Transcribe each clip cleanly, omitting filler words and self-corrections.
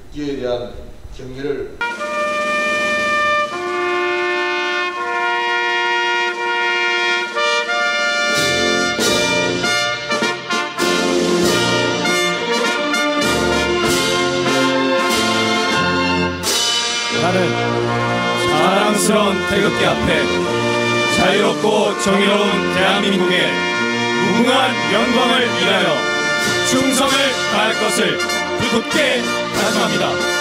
있기에 대한 경례를 나는 사랑스러운 태극기 앞에 자유롭고 정의로운 대한민국의 무궁한 영광을 위하여 충성을 다할 것을 굳게 다짐합니다.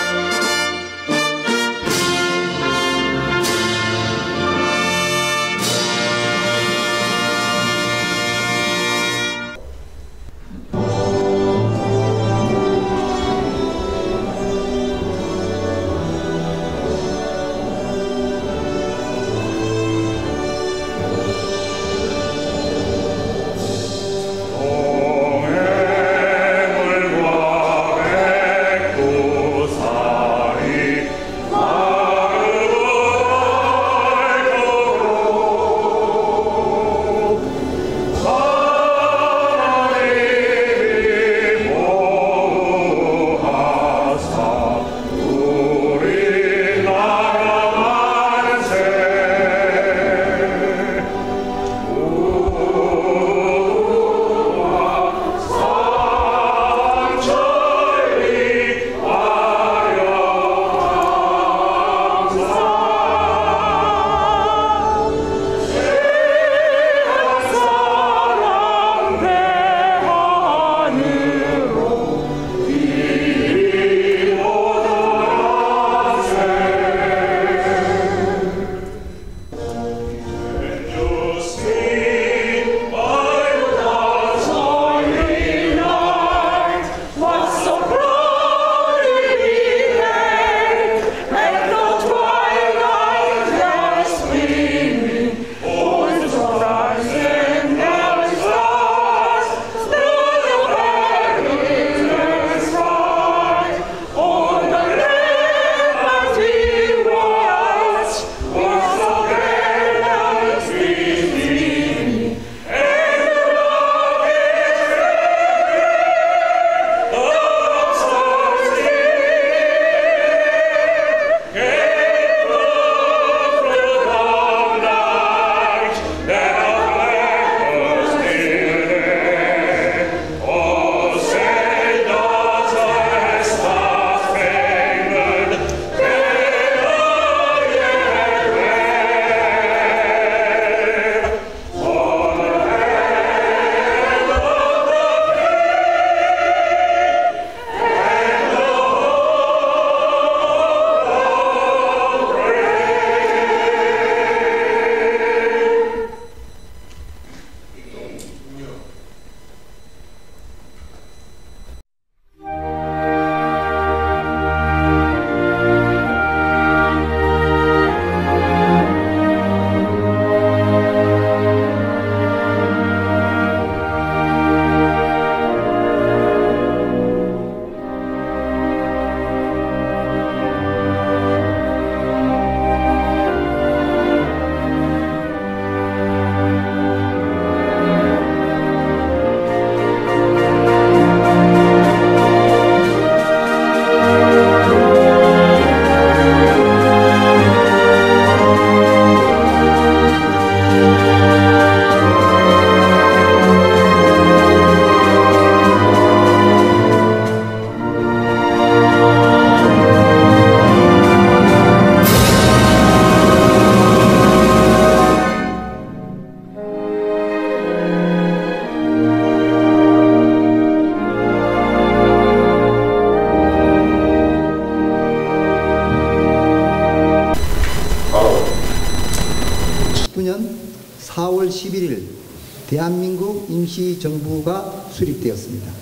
대한민국 임시정부가 수립되었습니다.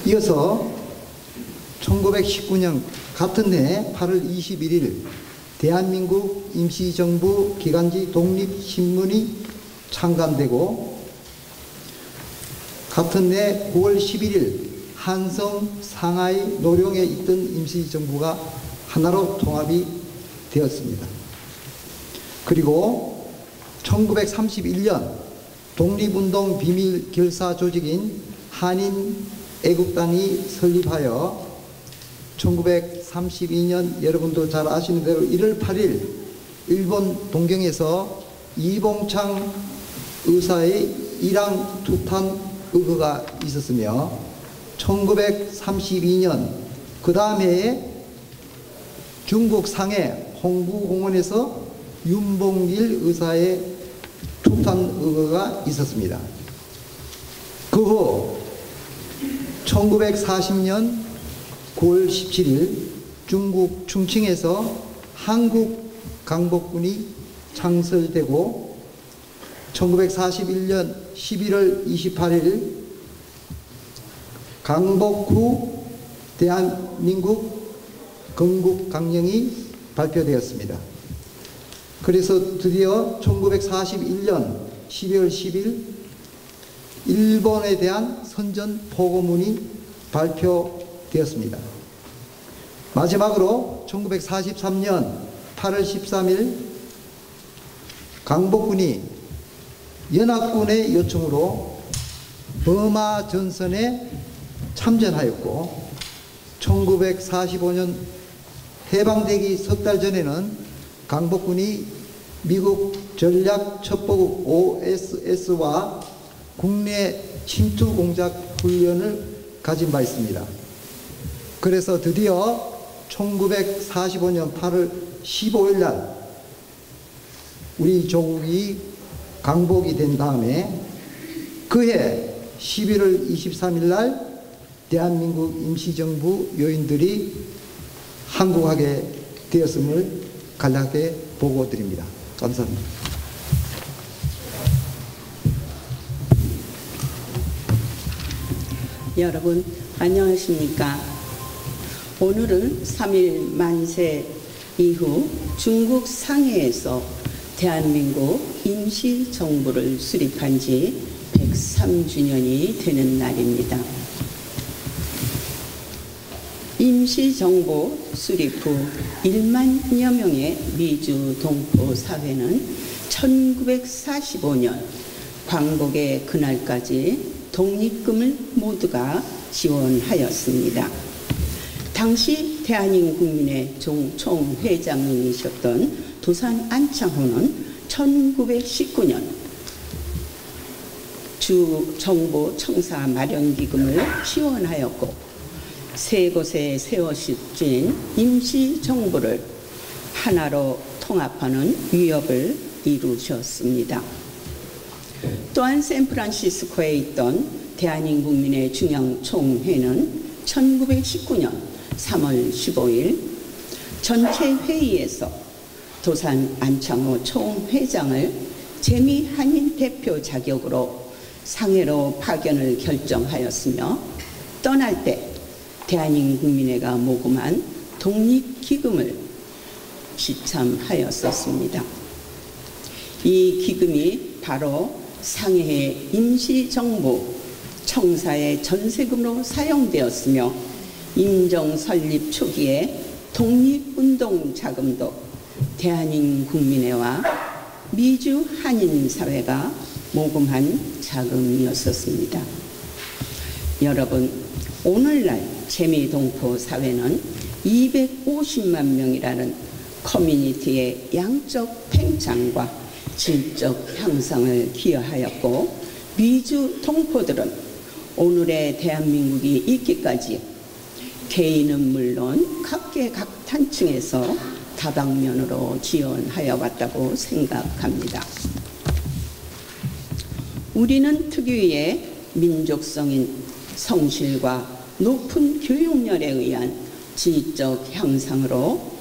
이어서 1919년 같은 해 8월 21일 대한민국 임시정부 기간지 독립신문이 창간되고 같은 해 9월 11일 한성, 상하이, 노룡에 있던 임시정부가 하나로 통합이 되었습니다. 그리고 1931년 독립운동 비밀결사 조직인 한인 애국당이 설립하여 1932년 여러분도 잘 아시는 대로 1월 8일 일본 동경에서 이봉창 의사의 일왕 투탄 의거가 있었으며 1932년 그 다음 해에 중국 상해 홍구공원에서 윤봉길 의사의 투탄 의거가 있었습니다. 그 후 1940년 9월 17일 중국 충칭에서 한국 강복군이 창설되고 1941년 11월 28일 강복 후 대한민국 건국강령이 발표되었습니다. 그래서 드디어 1941년 12월 10일 일본에 대한 선전포고문이 발표되었습니다. 마지막으로 1943년 8월 13일 강복군이 연합군의 요청으로 버마 전선에 참전하였고 1945년 해방되기 석 달 전에는 강복군이 미국 전략첩보국 OSS와 국내 침투 공작 훈련을 가진 바 있습니다. 그래서 드디어 1945년 8월 15일 날 우리 조국이 강복이 된 다음에 그해 11월 23일 날 대한민국 임시정부 요인들이 한국하게 되었음을 간략하게 보고드립니다. 감사합니다. 여러분 안녕하십니까? 오늘은 3.1 만세 이후 중국 상해에서 대한민국 임시정부를 수립한 지 103주년이 되는 날입니다. 임시정부 수립 후 1만여 명의 미주 동포 사회는 1945년 광복의 그날까지 독립금을 모두가 지원하였습니다. 당시 대한민국민의 총회장님이셨던 도산 안창호는 1919년 주 정보 청사 마련기금을 지원하였고 세 곳에 세워진 임시정부를 하나로 통합하는 위협을 이루셨습니다. 또한 샌프란시스코에 있던 대한민국민의 중앙총회는 1919년 3월 15일 전체 회의에서 도산 안창호 총회장을 재미한인 대표 자격으로 상해로 파견을 결정하였으며 떠날 때 대한민국민회가 모금한 독립기금을 지참하였었습니다. 이 기금이 바로 상해 임시정부 청사의 전세금으로 사용되었으며 임정 설립 초기에 독립운동 자금도 대한민국민회와 미주 한인사회가 모금한 자금이었었습니다. 여러분, 오늘날 재미동포 사회는 250만 명이라는 커뮤니티의 양적 팽창과 질적 향상을 기여하였고 미주 동포들은 오늘의 대한민국이 있기까지 개인은 물론 각계각탄층에서 다방면으로 지원하여 왔다고 생각합니다. 우리는 특유의 민족성인 성실과 높은 교육열에 의한 지적 향상으로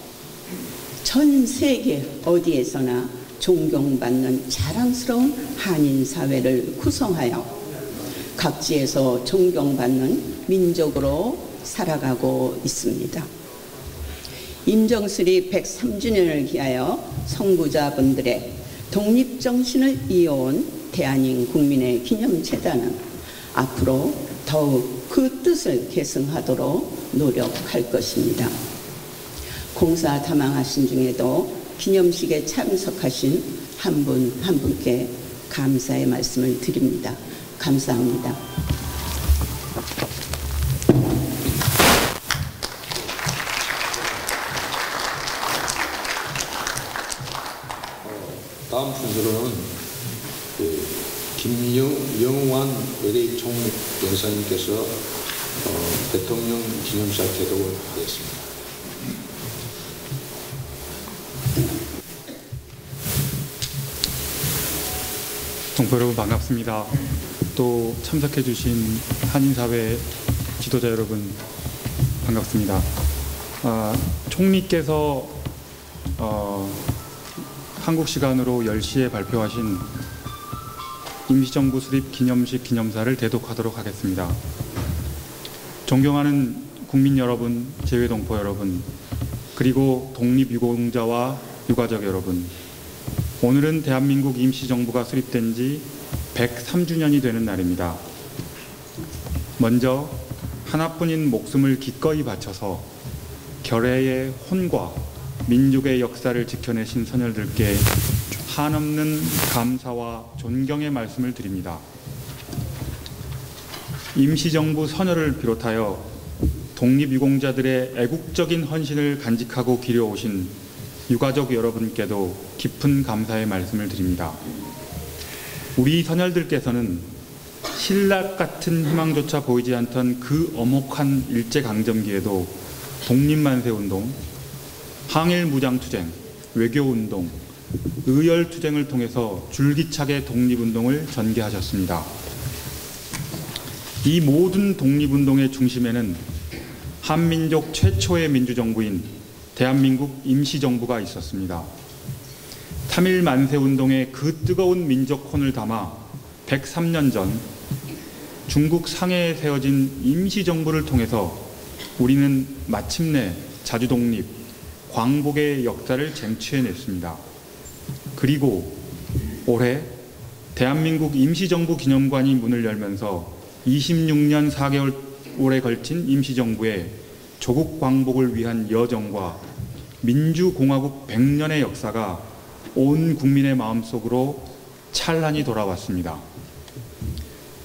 전 세계 어디에서나 존경받는 자랑스러운 한인사회를 구성하여 각지에서 존경받는 민족으로 살아가고 있습니다. 임정수립 103주년을 기하여 선구자분들의 독립정신을 이어온 대한민국민의 기념재단은 앞으로 더욱 그 뜻을 계승하도록 노력할 것입니다. 공사 다망하신 중에도 기념식에 참석하신 한 분 한 분께 감사의 말씀을 드립니다. 감사합니다. 다음 순서로는 김영환 LA 총연사님께서 대통령 기념사 개독을 하겠습니다. 동포 여러분 반갑습니다. 또 참석해 주신 한인사회 지도자 여러분 반갑습니다. 총리께서 한국 시간으로 10시에 발표하신 임시정부 수립 기념식 기념사를 대독하도록 하겠습니다. 존경하는 국민 여러분, 재외동포 여러분, 그리고 독립유공자와 유가족 여러분, 오늘은 대한민국 임시정부가 수립된 지 103주년이 되는 날입니다. 먼저 하나뿐인 목숨을 기꺼이 바쳐서 결의의 혼과 민족의 역사를 지켜내신 선열들께 한없는 감사와 존경의 말씀을 드립니다. 임시정부 선열을 비롯하여 독립유공자들의 애국적인 헌신을 간직하고 기려오신 유가족 여러분께도 깊은 감사의 말씀을 드립니다. 우리 선열들께서는 신락 같은 희망조차 보이지 않던 그 엄혹한 일제강점기에도 독립만세운동, 항일무장투쟁, 외교운동, 의열투쟁을 통해서 줄기차게 독립운동을 전개하셨습니다. 이 모든 독립운동의 중심에는 한민족 최초의 민주정부인 대한민국 임시정부가 있었습니다. 3.1 만세운동의 그 뜨거운 민족혼을 담아 103년 전 중국 상해에 세워진 임시정부를 통해서 우리는 마침내 자주독립, 광복의 역사를 쟁취해냈습니다. 그리고 올해 대한민국 임시정부 기념관이 문을 열면서 26년 4개월에 걸친 임시정부의 조국 광복을 위한 여정과 민주공화국 100년의 역사가 온 국민의 마음속으로 찬란히 돌아왔습니다.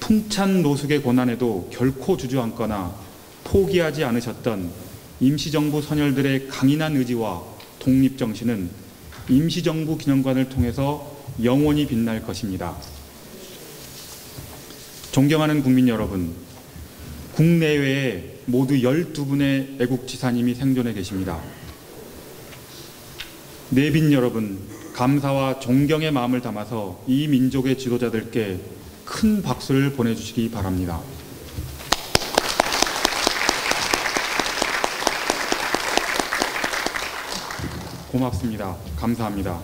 풍찬 노숙의 고난에도 결코 주저앉거나 포기하지 않으셨던 임시정부 선열들의 강인한 의지와 독립정신은 임시정부 기념관을 통해서 영원히 빛날 것입니다. 존경하는 국민 여러분, 국내외에 모두 12분의 애국지사님이 생존해 계십니다. 내빈 여러분, 감사와 존경의 마음을 담아서 이 민족의 지도자들께 큰 박수를 보내주시기 바랍니다. 고맙습니다. 감사합니다.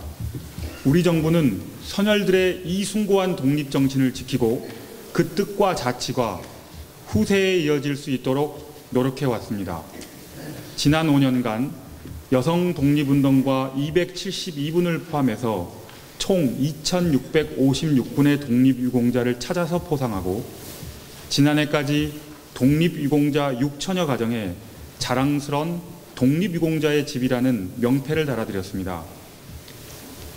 우리 정부는 선열들의 이 숭고한 독립정신을 지키고 그 뜻과 자치가 후세에 이어질 수 있도록 노력해왔습니다. 지난 5년간 여성 독립운동과 272분을 포함해서 총 2,656분의 독립유공자를 찾아서 포상하고 지난해까지 독립유공자 6천여 가정에 자랑스러운 독립유공자의 집이라는 명패를 달아드렸습니다.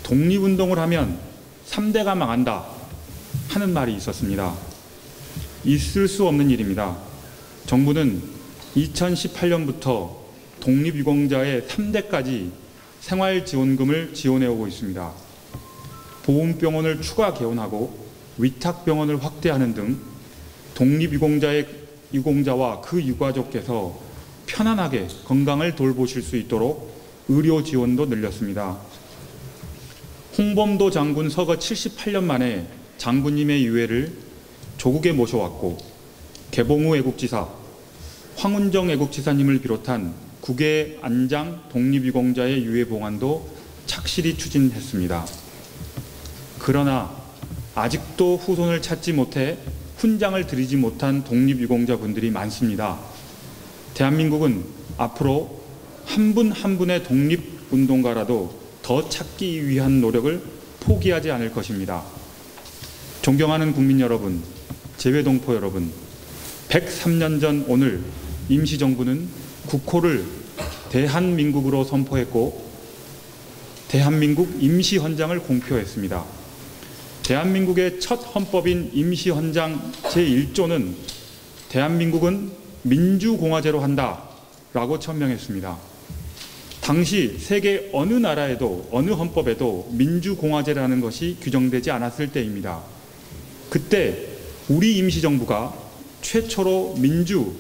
독립운동을 하면 3대가 망한다 하는 말이 있었습니다. 있을 수 없는 일입니다. 정부는 2018년부터 독립유공자의 3대까지 생활지원금을 지원해오고 있습니다. 보훈병원을 추가 개원하고 위탁병원을 확대하는 등 독립유공자와 그 유가족께서 편안하게 건강을 돌보실 수 있도록 의료 지원도 늘렸습니다. 홍범도 장군 서거 78년 만에 장군님의 유해를 조국에 모셔왔고 개봉우 애국지사, 황운정 애국지사님을 비롯한 국외 안장 독립유공자의 유해 봉안도 착실히 추진했습니다. 그러나 아직도 후손을 찾지 못해 훈장을 드리지 못한 독립유공자분들이 많습니다. 대한민국은 앞으로 한 분 한 분의 독립운동가라도 더 찾기 위한 노력을 포기하지 않을 것입니다. 존경하는 국민 여러분, 재외동포 여러분, 103년 전 오늘 임시정부는 국호를 대한민국으로 선포했고 대한민국 임시헌장을 공표했습니다. 대한민국의 첫 헌법인 임시헌장 제1조는 대한민국은 민주공화제로 한다라고 천명했습니다. 당시 세계 어느 나라에도 어느 헌법에도 민주공화제라는 것이 규정되지 않았을 때입니다. 그때 우리 임시정부가 최초로 민주,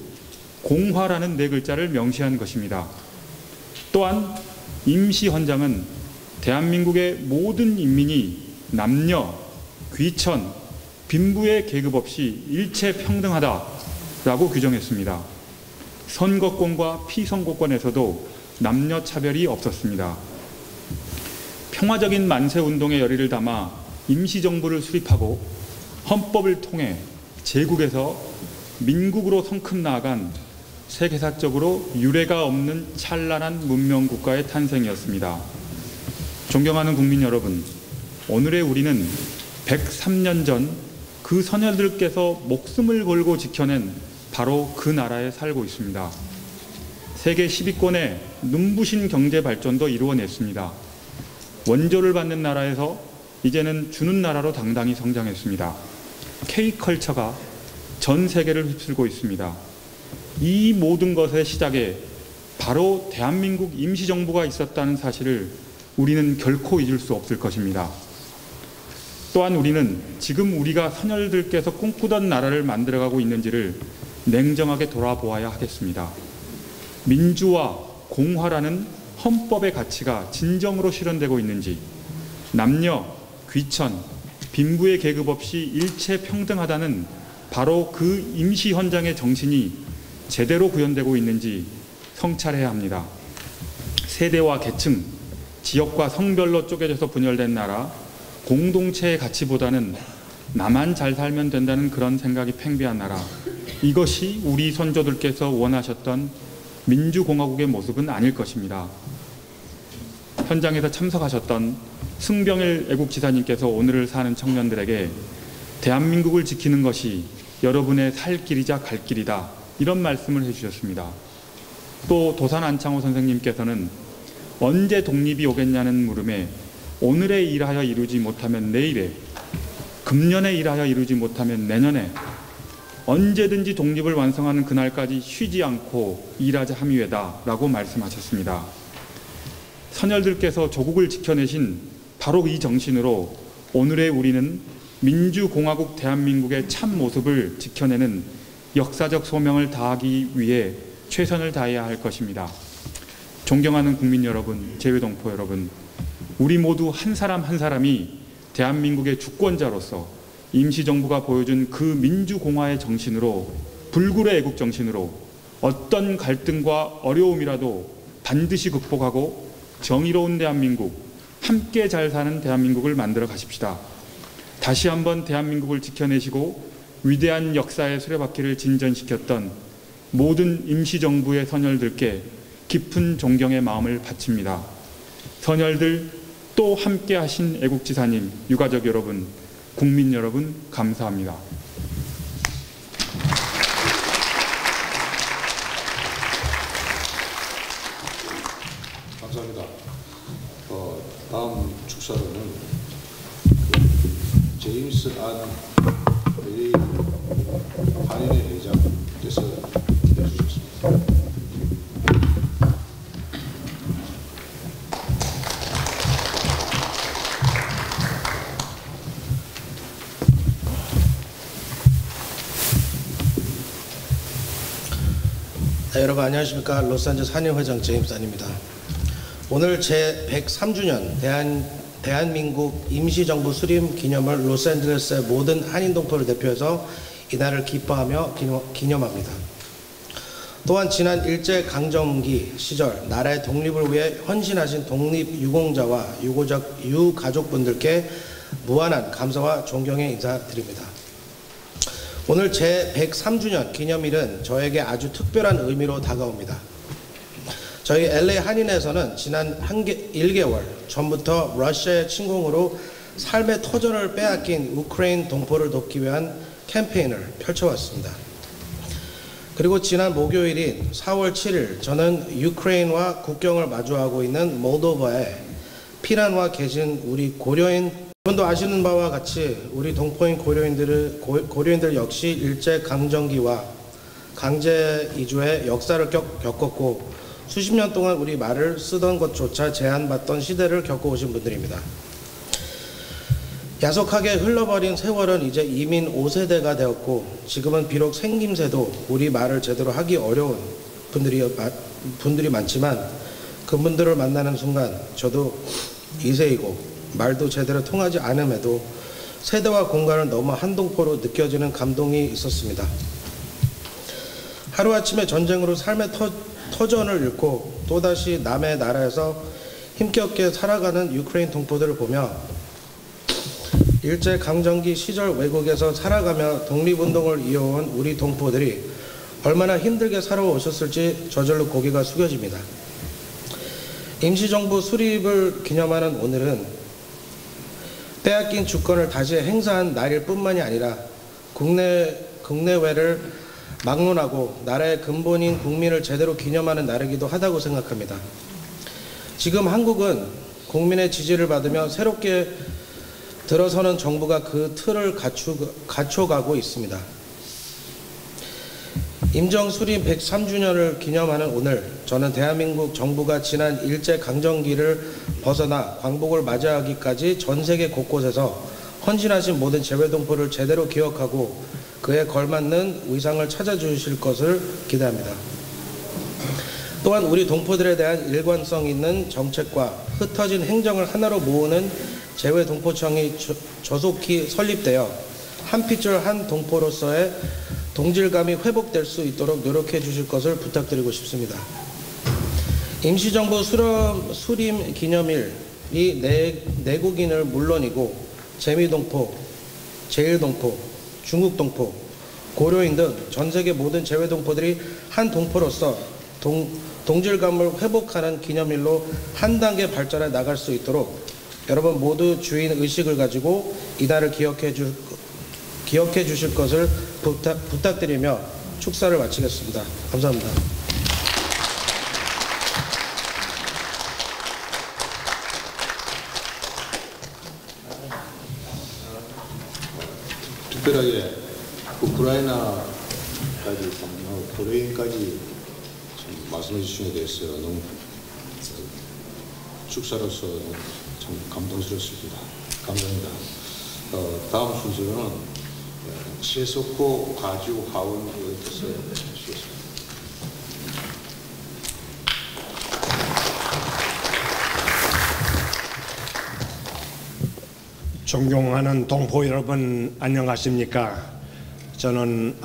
공화라는 네 글자를 명시한 것입니다. 또한 임시헌장은 대한민국의 모든 인민이 남녀, 귀천, 빈부의 계급 없이 일체 평등하다라고 규정했습니다. 선거권과 피선거권에서도 남녀 차별이 없었습니다. 평화적인 만세운동의 열의를 담아 임시정부를 수립하고 헌법을 통해 제국에서 민국으로 성큼 나아간 세계사적으로 유례가 없는 찬란한 문명국가의 탄생이었습니다. 존경하는 국민 여러분, 오늘의 우리는 103년 전 그 선열들께서 목숨을 걸고 지켜낸 바로 그 나라에 살고 있습니다. 세계 10위권의 눈부신 경제 발전도 이루어냈습니다. 원조를 받는 나라에서 이제는 주는 나라로 당당히 성장했습니다. K컬처가 전 세계를 휩쓸고 있습니다. 이 모든 것의 시작에 바로 대한민국 임시정부가 있었다는 사실을 우리는 결코 잊을 수 없을 것입니다. 또한 우리는 지금 우리가 선열들께서 꿈꾸던 나라를 만들어가고 있는지를 냉정하게 돌아보아야 하겠습니다. 민주와 공화라는 헌법의 가치가 진정으로 실현되고 있는지, 남녀, 귀천, 빈부의 계급 없이 일체 평등하다는 바로 그 임시헌장의 정신이 제대로 구현되고 있는지 성찰해야 합니다. 세대와 계층, 지역과 성별로 쪼개져서 분열된 나라, 공동체의 가치보다는 나만 잘 살면 된다는 그런 생각이 팽배한 나라, 이것이 우리 선조들께서 원하셨던 민주공화국의 모습은 아닐 것입니다. 현장에서 참석하셨던 승병일 애국지사님께서 오늘을 사는 청년들에게 대한민국을 지키는 것이 여러분의 살 길이자 갈 길이다, 이런 말씀을 해주셨습니다. 또 도산 안창호 선생님께서는 언제 독립이 오겠냐는 물음에 오늘에 일하여 이루지 못하면 내일에, 금년에 일하여 이루지 못하면 내년에, 언제든지 독립을 완성하는 그날까지 쉬지 않고 일하자 함이외다 라고 말씀하셨습니다. 선열들께서 조국을 지켜내신 바로 이 정신으로 오늘의 우리는 민주공화국 대한민국의 참 모습을 지켜내는 역사적 소명을 다하기 위해 최선을 다해야 할 것입니다. 존경하는 국민 여러분, 재외동포 여러분, 우리 모두 한 사람 한 사람이 대한민국의 주권자로서 임시정부가 보여준 그 민주공화의 정신으로, 불굴의 애국 정신으로 어떤 갈등과 어려움이라도 반드시 극복하고 정의로운 대한민국, 함께 잘 사는 대한민국을 만들어 가십시다. 다시 한번 대한민국을 지켜내시고 위대한 역사의 수레바퀴를 진전시켰던 모든 임시정부의 선열들께 깊은 존경의 마음을 바칩니다. 선열들, 또 함께 하신 애국지사님, 유가족 여러분, 국민 여러분, 감사합니다. 감사합니다. 다음 축사로는 제임스 안 LA 한인회 회장께서 해주셨습니다. 여러분 안녕하십니까. 로스앤젤레스 한인회장 제임스 안입니다. 오늘 제103주년 대한민국 임시정부 수립 기념을 로스앤젤레스의 모든 한인동포를 대표해서 이날을 기뻐하며 기념합니다. 또한 지난 일제강점기 시절 나라의 독립을 위해 헌신하신 독립유공자와 유가족분들께 무한한 감사와 존경의 인사드립니다. 오늘 제103주년 기념일은 저에게 아주 특별한 의미로 다가옵니다. 저희 LA 한인회에서는 지난 1개월 전부터 러시아의 침공으로 삶의 터전을 빼앗긴 우크라이나 동포를 돕기 위한 캠페인을 펼쳐왔습니다. 그리고 지난 목요일인 4월 7일 저는 우크라이나와 국경을 마주하고 있는 몰도바에 피난와 계신 우리 고려인, 여러분도 아시는 바와 같이 우리 동포인 고려인들 역시 일제강점기와 강제 이주의 역사를 겪었고 수십 년 동안 우리 말을 쓰던 것조차 제한받던 시대를 겪어오신 분들입니다. 야속하게 흘러버린 세월은 이제 이민 5세대가 되었고, 지금은 비록 생김새도 우리 말을 제대로 하기 어려운 분들이 많지만, 그분들을 만나는 순간 저도 2세이고 말도 제대로 통하지 않음에도 세대와 공간을 너무 한동포로 느껴지는 감동이 있었습니다. 하루아침에 전쟁으로 삶의 터전을 잃고 또다시 남의 나라에서 힘겹게 살아가는 유크레인 동포들을 보며 일제강점기 시절 외국에서 살아가며 독립운동을 이어온 우리 동포들이 얼마나 힘들게 살아오셨을지 저절로 고개가 숙여집니다. 임시정부 수립을 기념하는 오늘은 빼앗긴 주권을 다시 행사한 날일 뿐만이 아니라 국내외를 막론하고 나라의 근본인 국민을 제대로 기념하는 날이기도 하다고 생각합니다. 지금 한국은 국민의 지지를 받으며 새롭게 들어서는 정부가 그 틀을 갖춰가고 있습니다. 임정 수립 103주년을 기념하는 오늘, 저는 대한민국 정부가 지난 일제강점기를 벗어나 광복을 맞이하기까지 전 세계 곳곳에서 헌신하신 모든 재외동포를 제대로 기억하고 그에 걸맞는 의상을 찾아주실 것을 기대합니다. 또한 우리 동포들에 대한 일관성 있는 정책과 흩어진 행정을 하나로 모으는 재외동포청이 조속히 설립되어 한 핏줄 한 동포로서의 동질감이 회복될 수 있도록 노력해 주실 것을 부탁드리고 싶습니다. 임시정부 수립 기념일이 내국인을 물론이고 재미동포, 제일동포, 중국동포, 고려인 등 전세계 모든 재외동포들이 한 동포로서 동질감을 회복하는 기념일로 한 단계 발전해 나갈 수 있도록 여러분 모두 주인 의식을 가지고 이날을 기억해 주실 것을 부탁드리며 축사를 마치겠습니다. 감사합니다. 특별하게 우크라이나까지 고려인까지 말씀해 주신 데 대해서 너무 축사로서 참 감동스럽습니다. 감사합니다. 다음 순서는 최석호 가주 하원 의원께서 해주시겠습니다. 존경하는 동포 여러분, 안녕하십니까? 저는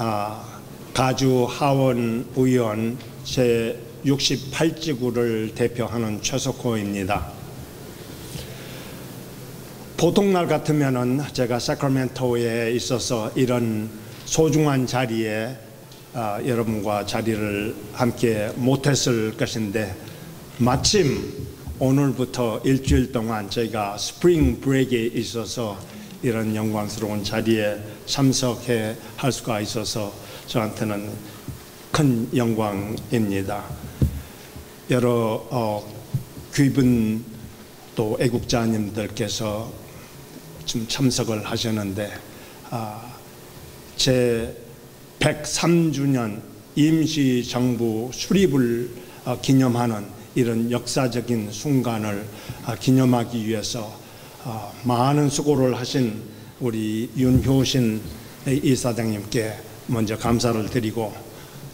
가주 하원 의원 제68지구를 대표하는 최석호입니다. 보통 날 같으면은 제가 사크라멘토에 있어서 이런 소중한 자리에 여러분과 자리를 함께 못했을 것인데, 마침 오늘부터 일주일 동안 저희가 스프링 브레이크에 있어서 이런 영광스러운 자리에 참석해 할 수가 있어서 저한테는 큰 영광입니다. 여러 귀분 또 애국자님들께서 지금 참석을 하셨는데, 제 103주년 임시정부 수립을 기념하는 이런 역사적인 순간을 기념하기 위해서 많은 수고를 하신 우리 윤효신 이사장님께 먼저 감사를 드리고,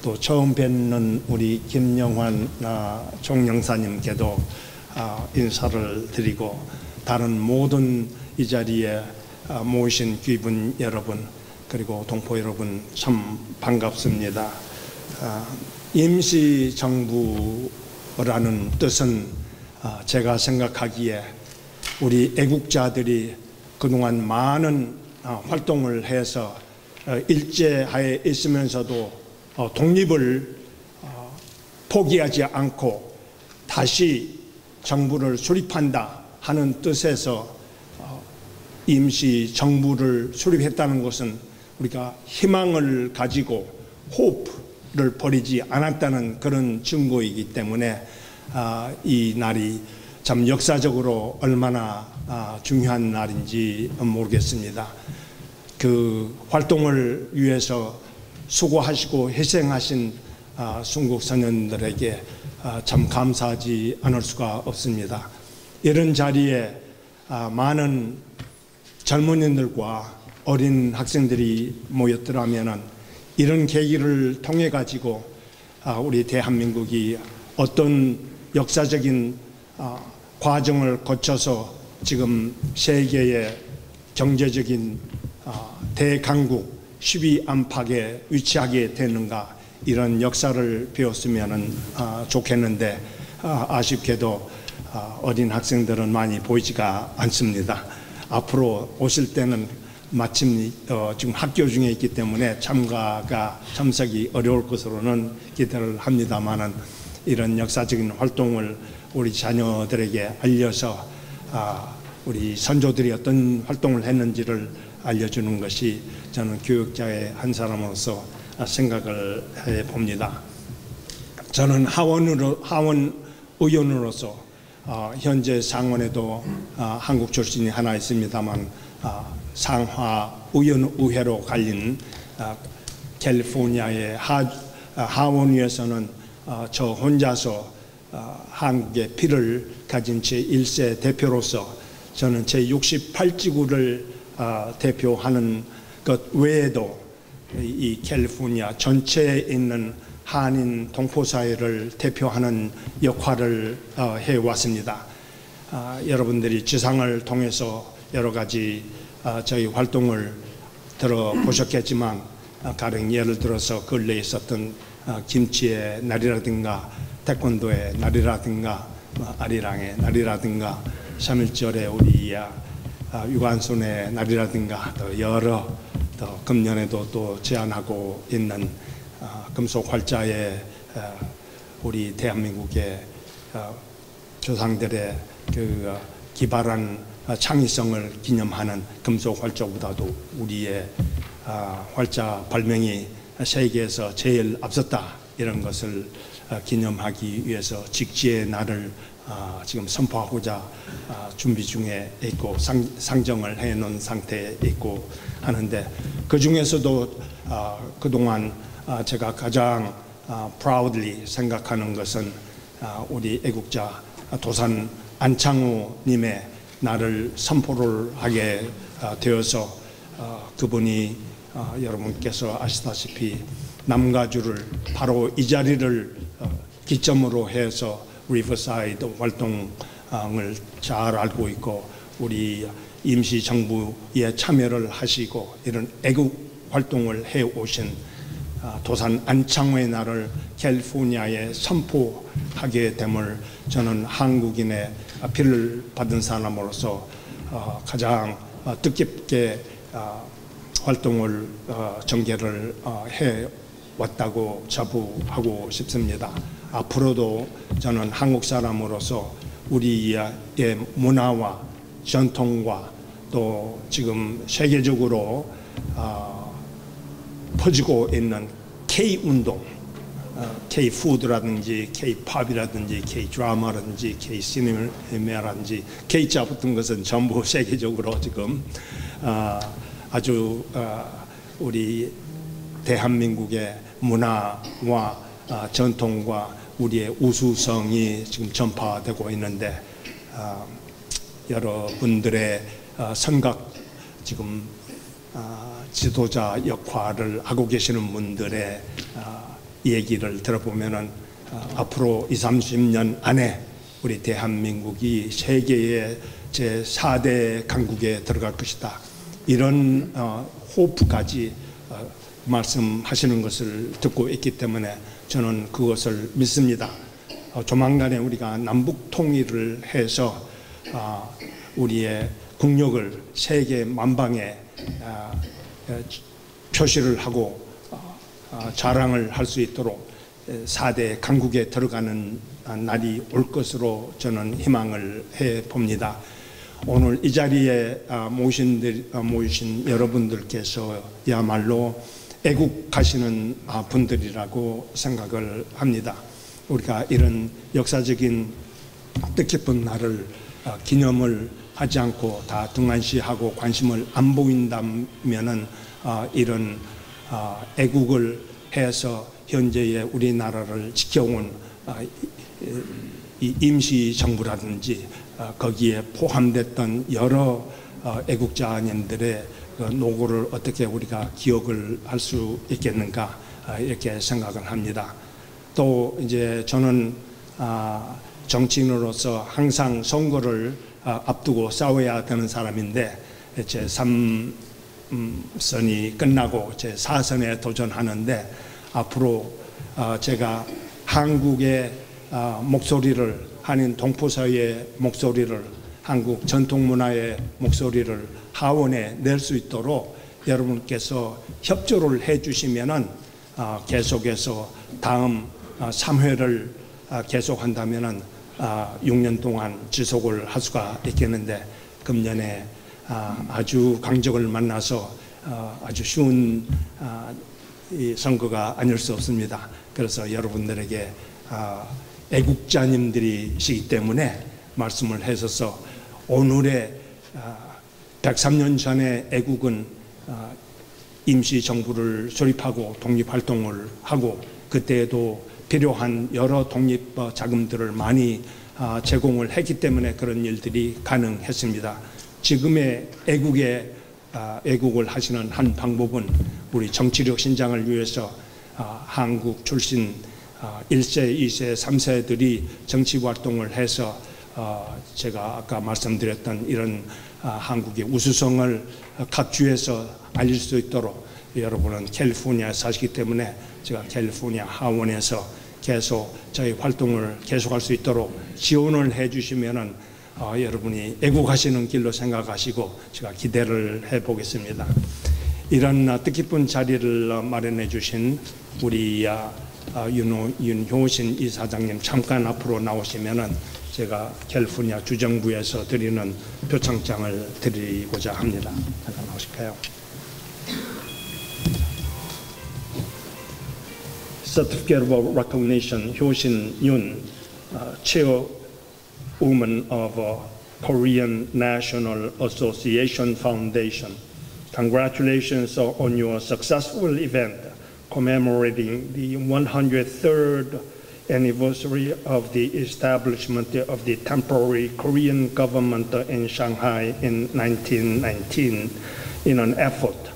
또 처음 뵙는 우리 김영환 총영사님께도 인사를 드리고, 다른 모든 이 자리에 모이신 귀분 여러분, 그리고 동포 여러분 참 반갑습니다. 임시정부라는 뜻은 제가 생각하기에 우리 애국자들이 그동안 많은 활동을 해서 일제하에 있으면서도 독립을 포기하지 않고 다시 정부를 수립한다 하는 뜻에서 임시정부를 수립했다는 것은 우리가 희망을 가지고 호프를 버리지 않았다는 그런 증거이기 때문에 이 날이 참 역사적으로 얼마나 중요한 날인지 모르겠습니다. 그 활동을 위해서 수고하시고 희생하신 순국 선현들에게 참 감사하지 않을 수가 없습니다. 이런 자리에 많은 젊은이들과 어린 학생들이 모였더라면 이런 계기를 통해 가지고 우리 대한민국이 어떤 역사적인 과정을 거쳐서 지금 세계의 경제적인 대강국 10위 안팎에 위치하게 되는가, 이런 역사를 배웠으면 좋겠는데 아쉽게도 어린 학생들은 많이 보이지가 않습니다. 앞으로 오실 때는 마침 지금 학교 중에 있기 때문에 참석이 어려울 것으로는 기대를 합니다만은, 이런 역사적인 활동을 우리 자녀들에게 알려서 우리 선조들이 어떤 활동을 했는지를 알려주는 것이 저는 교육자의 한 사람으로서 생각을 해봅니다. 저는 하원 의원으로서 현재 상원에도 한국 출신이 하나 있습니다만 상하 의원의회로 갈린 캘리포니아의 하원위에서는 저 혼자서 한국의 피를 가진 제1세 대표로서 저는 제68지구를 대표하는 것 외에도 이 캘리포니아 전체에 있는 한인 동포사회를 대표하는 역할을 해왔습니다. 여러분들이 지상을 통해서 여러 가지 저희 활동을 들어보셨겠지만, 가령 예를 들어서 근래에 있었던 김치의 날이라든가 태권도의 날이라든가 아리랑의 날이라든가 3.1절의 우리 유관순의 날이라든가 또 여러 또 금년에도 또 제안하고 있는 금속활자의 우리 대한민국의 조상들의 그 기발한 창의성을 기념하는 금속활자보다도 우리의 활자 발명이 세계에서 제일 앞섰다, 이런 것을 기념하기 위해서 직지의 날을 지금 선포하고자 준비 중에 있고 상정을 해놓은 상태에 있고 하는데, 그 중에서도 그동안 제가 가장 proudly 생각하는 것은 우리 애국자 도산 안창호님의 날을 선포를 하게 되어서 그분이 여러분께서 아시다시피 남가주를 바로 이 자리를 기점으로 해서 리버사이드 활동을 잘 알고 있고 우리 임시정부에 참여를 하시고 이런 애국 활동을 해오신 도산 안창호의 날을 캘리포니아에 선포하게 됨을 저는 한국인의 피를 받은 사람으로서 가장 뜻깊게 활동을 전개를 해왔다고 자부하고 싶습니다. 앞으로도 저는 한국 사람으로서 우리의 문화와 전통과 또 지금 세계적으로 퍼지고 있는 K-운동, K-푸드라든지 K-팝이라든지 K-드라마라든지 K-시네마라든지 K자 붙은 것은 전부 세계적으로 지금 아주 우리 대한민국의 문화와 전통과 우리의 우수성이 지금 전파되고 있는데 여러분들의 선각 지금 지도자 역할을 하고 계시는 분들의 얘기를 들어보면은 앞으로 20-30년 안에 우리 대한민국이 세계의 제4대 강국에 들어갈 것이다. 이런 호프까지 말씀하시는 것을 듣고 있기 때문에 저는 그것을 믿습니다. 조만간에 우리가 남북 통일을 해서 우리의 국력을 세계 만방에 표시를 하고 자랑을 할 수 있도록 4대 강국에 들어가는 날이 올 것으로 저는 희망을 해봅니다. 오늘 이 자리에 모이신 여러분들께서야말로 애국하시는 분들이라고 생각을 합니다. 우리가 이런 역사적인 뜻깊은 날을 기념을 하지 않고 다 등한시하고 관심을 안 보인다면은 이런 애국을 해서 현재의 우리나라를 지켜온 이 임시 정부라든지 거기에 포함됐던 여러 애국자님들의 그 노고를 어떻게 우리가 기억을 할 수 있겠는가 이렇게 생각을 합니다. 또 이제 저는 정치인으로서 항상 선거를 앞두고 싸워야 되는 사람인데 제 3선이 끝나고 제 4선에 도전하는데 앞으로 제가 한국의 목소리를, 한인 동포사회의 목소리를, 한국 전통문화의 목소리를 하원에 낼 수 있도록 여러분께서 협조를 해주시면은 계속해서 다음 3회를 계속한다면은 6년 동안 지속을 할 수가 있겠는데 금년에 아주 강적을 만나서 아주 쉬운 이 선거가 아닐 수 없습니다. 그래서 여러분들에게 애국자님들이시기 때문에 말씀을 하셔서 오늘의 103년 전의 애국은 임시정부를 수립하고 독립활동을 하고 그때에도 필요한 여러 독립 자금들을 많이 제공을 했기 때문에 그런 일들이 가능했습니다. 지금의 애국을 하시는 한 방법은 우리 정치력 신장을 위해서 한국 출신 1세, 2세, 3세들이 정치활동을 해서 제가 아까 말씀드렸던 이런 한국의 우수성을 각 주에서 알릴 수 있도록 여러분은 캘리포니아에 사시기 때문에 제가 캘리포니아 하원에서 계속 저희 활동을 계속할 수 있도록 지원을 해주시면은 여러분이 애국하시는 길로 생각하시고 제가 기대를 해보겠습니다. 이런 뜻깊은 자리를 마련해 주신 우리 윤효신 이사장님 잠깐 앞으로 나오시면은 제가 캘리포니아 주정부에서 드리는 표창장을 드리고자 합니다. 잠깐 나오실까요? Certificate of Recognition, 효신 윤, Chairwoman of Korean National Association Foundation. Congratulations on your successful event commemorating the 103rd anniversary of the establishment of the temporary Korean government in Shanghai in 1919 in an effort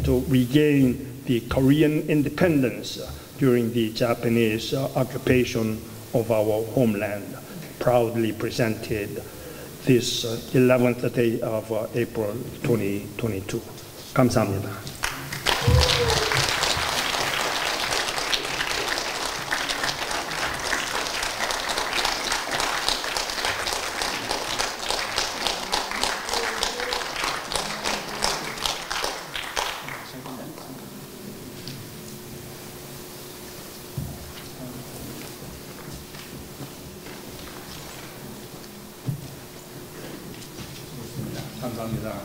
to regain the Korean independence during the Japanese occupation of our homeland, proudly presented this 11th day of April 2022. 감사합니다. 감사합니다.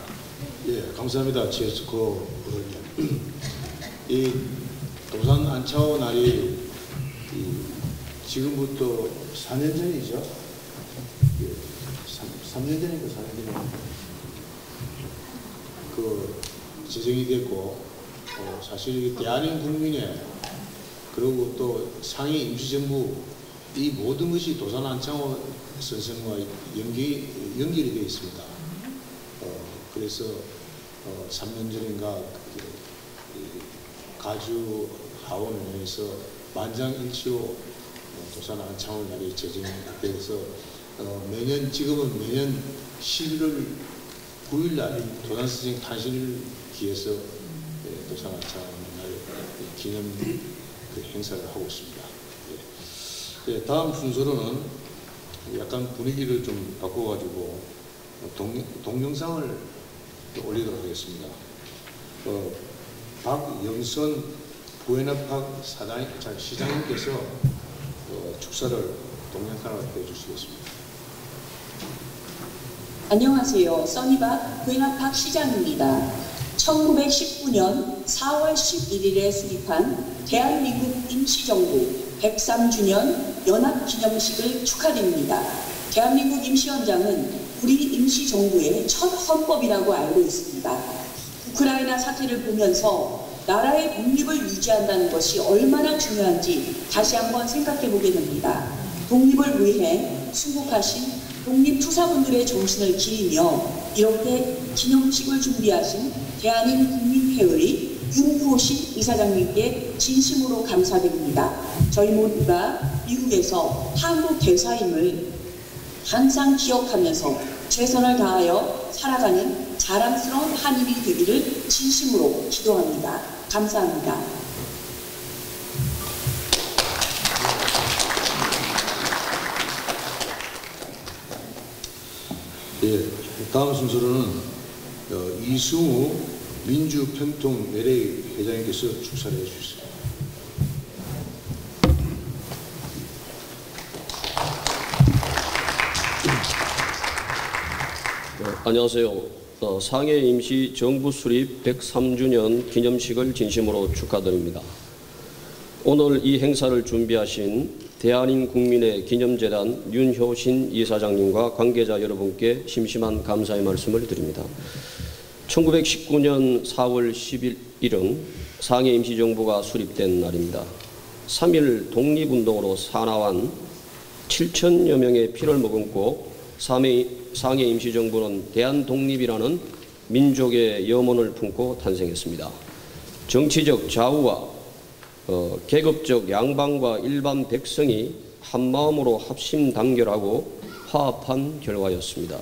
예, 감사합니다. 제스코 이 도산 안차오 날이 지금부터 4년 전이죠. 3년 전인가 4년 전인가 그 지정이 됐고 사실 대한민국 국민의 그리고 또 상위 임시정부 이 모든 것이 도산 안차오 선생과 연결이 되어 있습니다. 그래서 3년 전인가 가주 하원에서 만장일치로 도산 안차오 날이 제정돼서 지금은 매년 11월 9일 날 도산 선생 탄신을 기해서 도산 안차오 날 기념 행사를 하고 있습니다. 예, 다음 순서로는 약간 분위기를 좀 바꿔가지고 동영상을 올리도록 하겠습니다. 박영선 부에나팍 시장님께서 축사를 동영상을 해주시겠습니다. 안녕하세요. 써니박 부에나팍 시장입니다. 1919년 4월 11일에 수립한 대한민국 임시정부 103주년 연합기념식을 축하드립니다. 대한민국 임시헌장은 우리 임시정부의 첫 헌법이라고 알고 있습니다. 우크라이나 사태를 보면서 나라의 독립을 유지한다는 것이 얼마나 중요한지 다시 한번 생각해 보게 됩니다. 독립을 위해 순국하신 독립투사분들의 정신을 기리며 이렇게 기념식을 준비하신 대한민국민회의 윤호신 이사장님께 진심으로 감사드립니다. 저희 모두가 미국에서 한국 대사임을 항상 기억하면서 최선을 다하여 살아가는 자랑스러운 한인이 되기를 진심으로 기도합니다. 감사합니다. 예, 다음 순서로는 이승우 민주평통 LA 회장님께서 축사를 해주셨습니다. 안녕하세요. 상해 임시 정부 수립 103주년 기념식을 진심으로 축하드립니다. 오늘 이 행사를 준비하신 대한민국민의 기념재단 윤효신 이사장님과 관계자 여러분께 심심한 감사의 말씀을 드립니다. 1919년 4월 11일은 상해 임시정부가 수립된 날입니다. 3.1 독립운동으로 사나운 7천여 명의 피를 머금고 상해 임시정부는 대한독립이라는 민족의 염원을 품고 탄생했습니다. 정치적 좌우와 계급적 양반과 일반 백성이 한마음으로 합심단결하고 화합한 결과였습니다.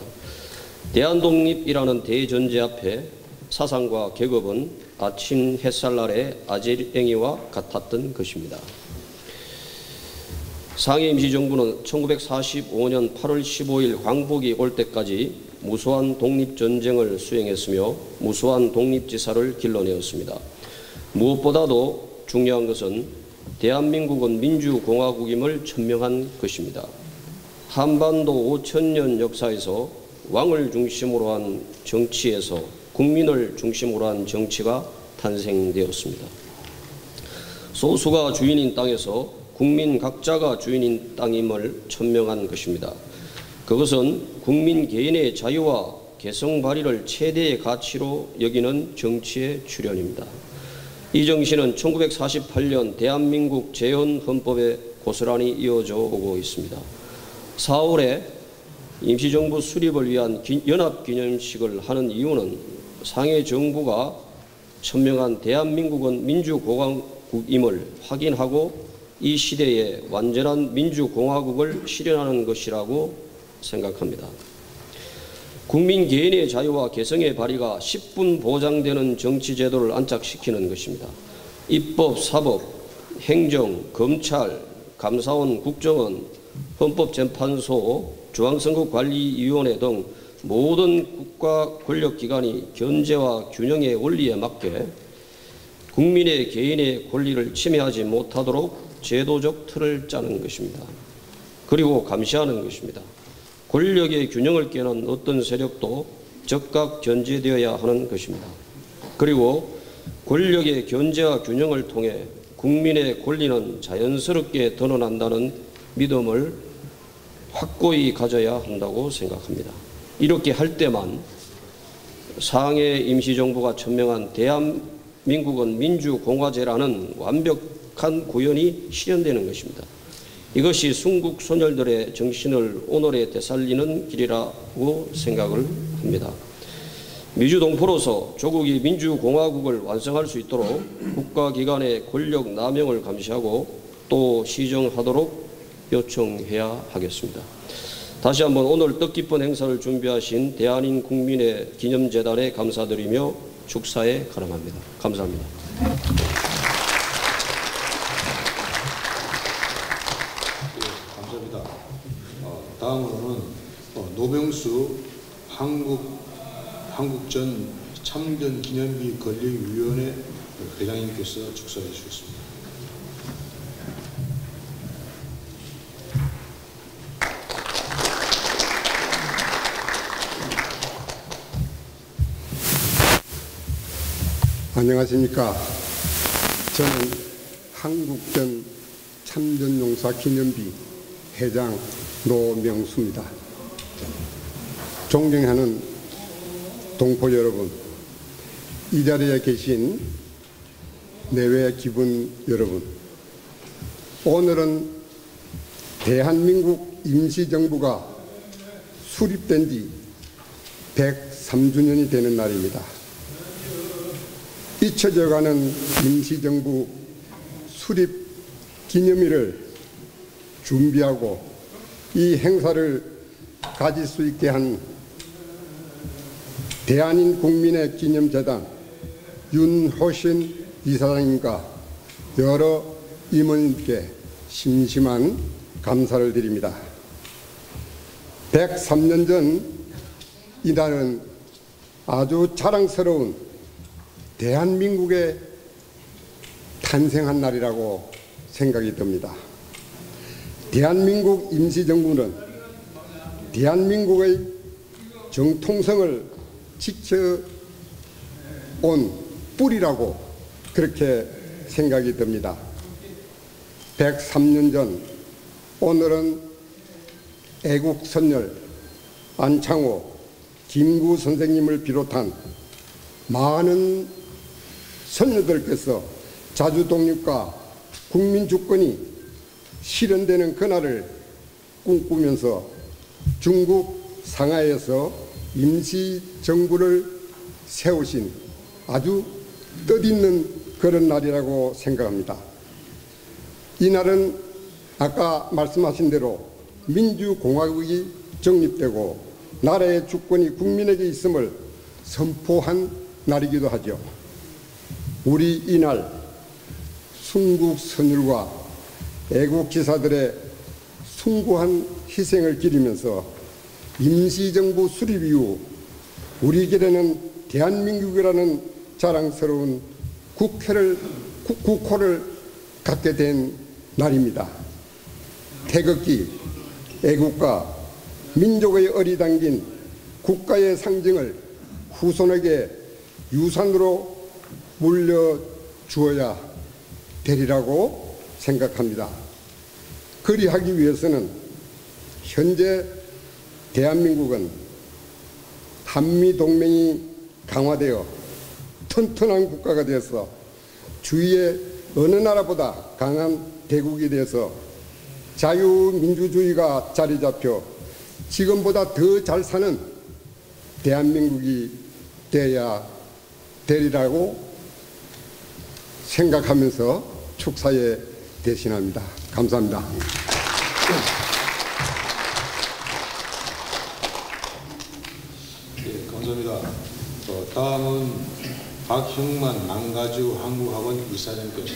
대한독립이라는 대전제 앞에 사상과 계급은 아침 햇살 아래 아지랭이와 같았던 것입니다. 상해 임시정부는 1945년 8월 15일 광복이 올 때까지 무수한 독립전쟁을 수행했으며 무수한 독립지사를 길러내었습니다. 무엇보다도 중요한 것은 대한민국은 민주공화국임을 천명한 것입니다. 한반도 5천년 역사에서 왕을 중심으로 한 정치에서 국민을 중심으로 한 정치가 탄생되었습니다. 소수가 주인인 땅에서 국민 각자가 주인인 땅임을 천명한 것입니다. 그것은 국민 개인의 자유와 개성 발휘를 최대의 가치로 여기는 정치의 출현입니다. 이 정신은 1948년 대한민국 재헌헌법에 고스란히 이어져 오고 있습니다. 4월에 임시정부 수립을 위한 연합기념식을 하는 이유는 상해 정부가 천명한 대한민국은 민주공화국임을 확인하고 이 시대에 완전한 민주공화국을 실현하는 것이라고 생각합니다. 국민 개인의 자유와 개성의 발휘가 10분 보장되는 정치제도를 안착시키는 것입니다. 입법, 사법, 행정, 검찰, 감사원, 국정원, 헌법재판소, 중앙선거관리위원회 등 모든 국가 권력기관이 견제와 균형의 원리에 맞게 국민의 개인의 권리를 침해하지 못하도록 제도적 틀을 짜는 것입니다. 그리고 감시하는 것입니다. 권력의 균형을 깨는 어떤 세력도 즉각 견제되어야 하는 것입니다. 그리고 권력의 견제와 균형을 통해 국민의 권리는 자연스럽게 드러난다는 믿음을 확고히 가져야 한다고 생각합니다. 이렇게 할 때만 상해 임시정부가 천명한 대한민국은 민주공화제라는 완벽한 구현이 실현되는 것입니다. 이것이 순국 소녀들의 정신을 오늘에 되살리는 길이라고 생각을 합니다. 민주동포로서 조국이 민주공화국을 완성할 수 있도록 국가기관의 권력 남용을 감시하고 또 시정하도록 요청해야 하겠습니다. 다시 한번 오늘 뜻깊은 행사를 준비하신 대한민국민의 기념재단에 감사드리며 축사에 가름합니다. 감사합니다. 다음으로는 노병수 한국전 참전 기념비 권리위원회 회장님께서 축사해 주셨습니다. 안녕하십니까. 저는 한국전 참전용사 기념비 회장 노명수입니다. 존경하는 동포 여러분, 이 자리에 계신 내외 기분 여러분, 오늘은 대한민국 임시정부가 수립된 지 103주년이 되는 날입니다. 잊혀져가는 임시정부 수립 기념일을 준비하고 이 행사를 가질 수 있게 한 대한민국민의 기념재단 윤호신 이사장님과 여러 임원님께 심심한 감사를 드립니다. 103년 전 이날은 아주 자랑스러운 대한민국의 탄생한 날이라고 생각이 듭니다. 대한민국 임시정부는 대한민국의 정통성을 지켜온 뿌리라고 그렇게 생각이 듭니다. 103년 전 오늘은 애국선열 안창호, 김구 선생님을 비롯한 많은 선녀들께서 자주독립과 국민주권이 실현되는 그날을 꿈꾸면서 중국 상하이에서 임시정부를 세우신 아주 뜻있는 그런 날이라고 생각합니다. 이날은 아까 말씀하신 대로 민주공화국이 정립되고 나라의 주권이 국민에게 있음을 선포한 날이기도 하죠. 우리 이날 순국 선율과 애국지사들의 숭고한 희생을 기리면서 임시정부 수립 이후 우리에게는 대한민국이라는 자랑스러운 국호를 갖게 된 날입니다. 태극기, 애국과 민족의 어리당긴 국가의 상징을 후손에게 유산으로 물려주어야 되리라고 생각합니다. 그리하기 위해서는 현재 대한민국은 한미동맹이 강화되어 튼튼한 국가가 되어서 주위의 어느 나라보다 강한 대국이 되어서 자유민주주의가 자리 잡혀 지금보다 더 잘 사는 대한민국이 되어야 되리라고 생각하면서 축사에 대신합니다. 감사합니다. 네, 감사합니다. 다음은 박형만 남가주 한국학원 이사장께서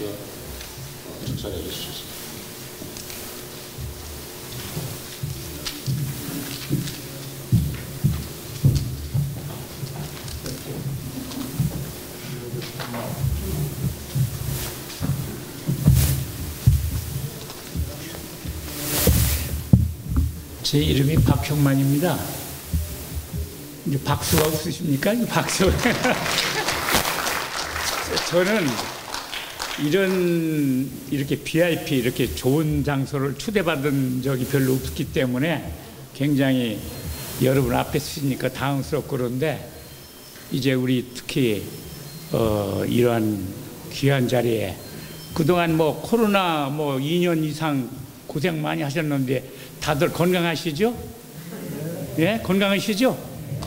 축사해 주시겠습니다. 제 이름이 박형만입니다. 이제 박수가 없으십니까? 박수. 저는 이렇게 VIP 이렇게 좋은 장소를 초대받은 적이 별로 없기 때문에 굉장히 여러분 앞에 서시니까 당황스럽고 그런데 이제 우리 특히 이러한 귀한 자리에 그동안 뭐 코로나 2년 이상 고생 많이 하셨는데 다들 건강하시죠? 예, 건강하시죠?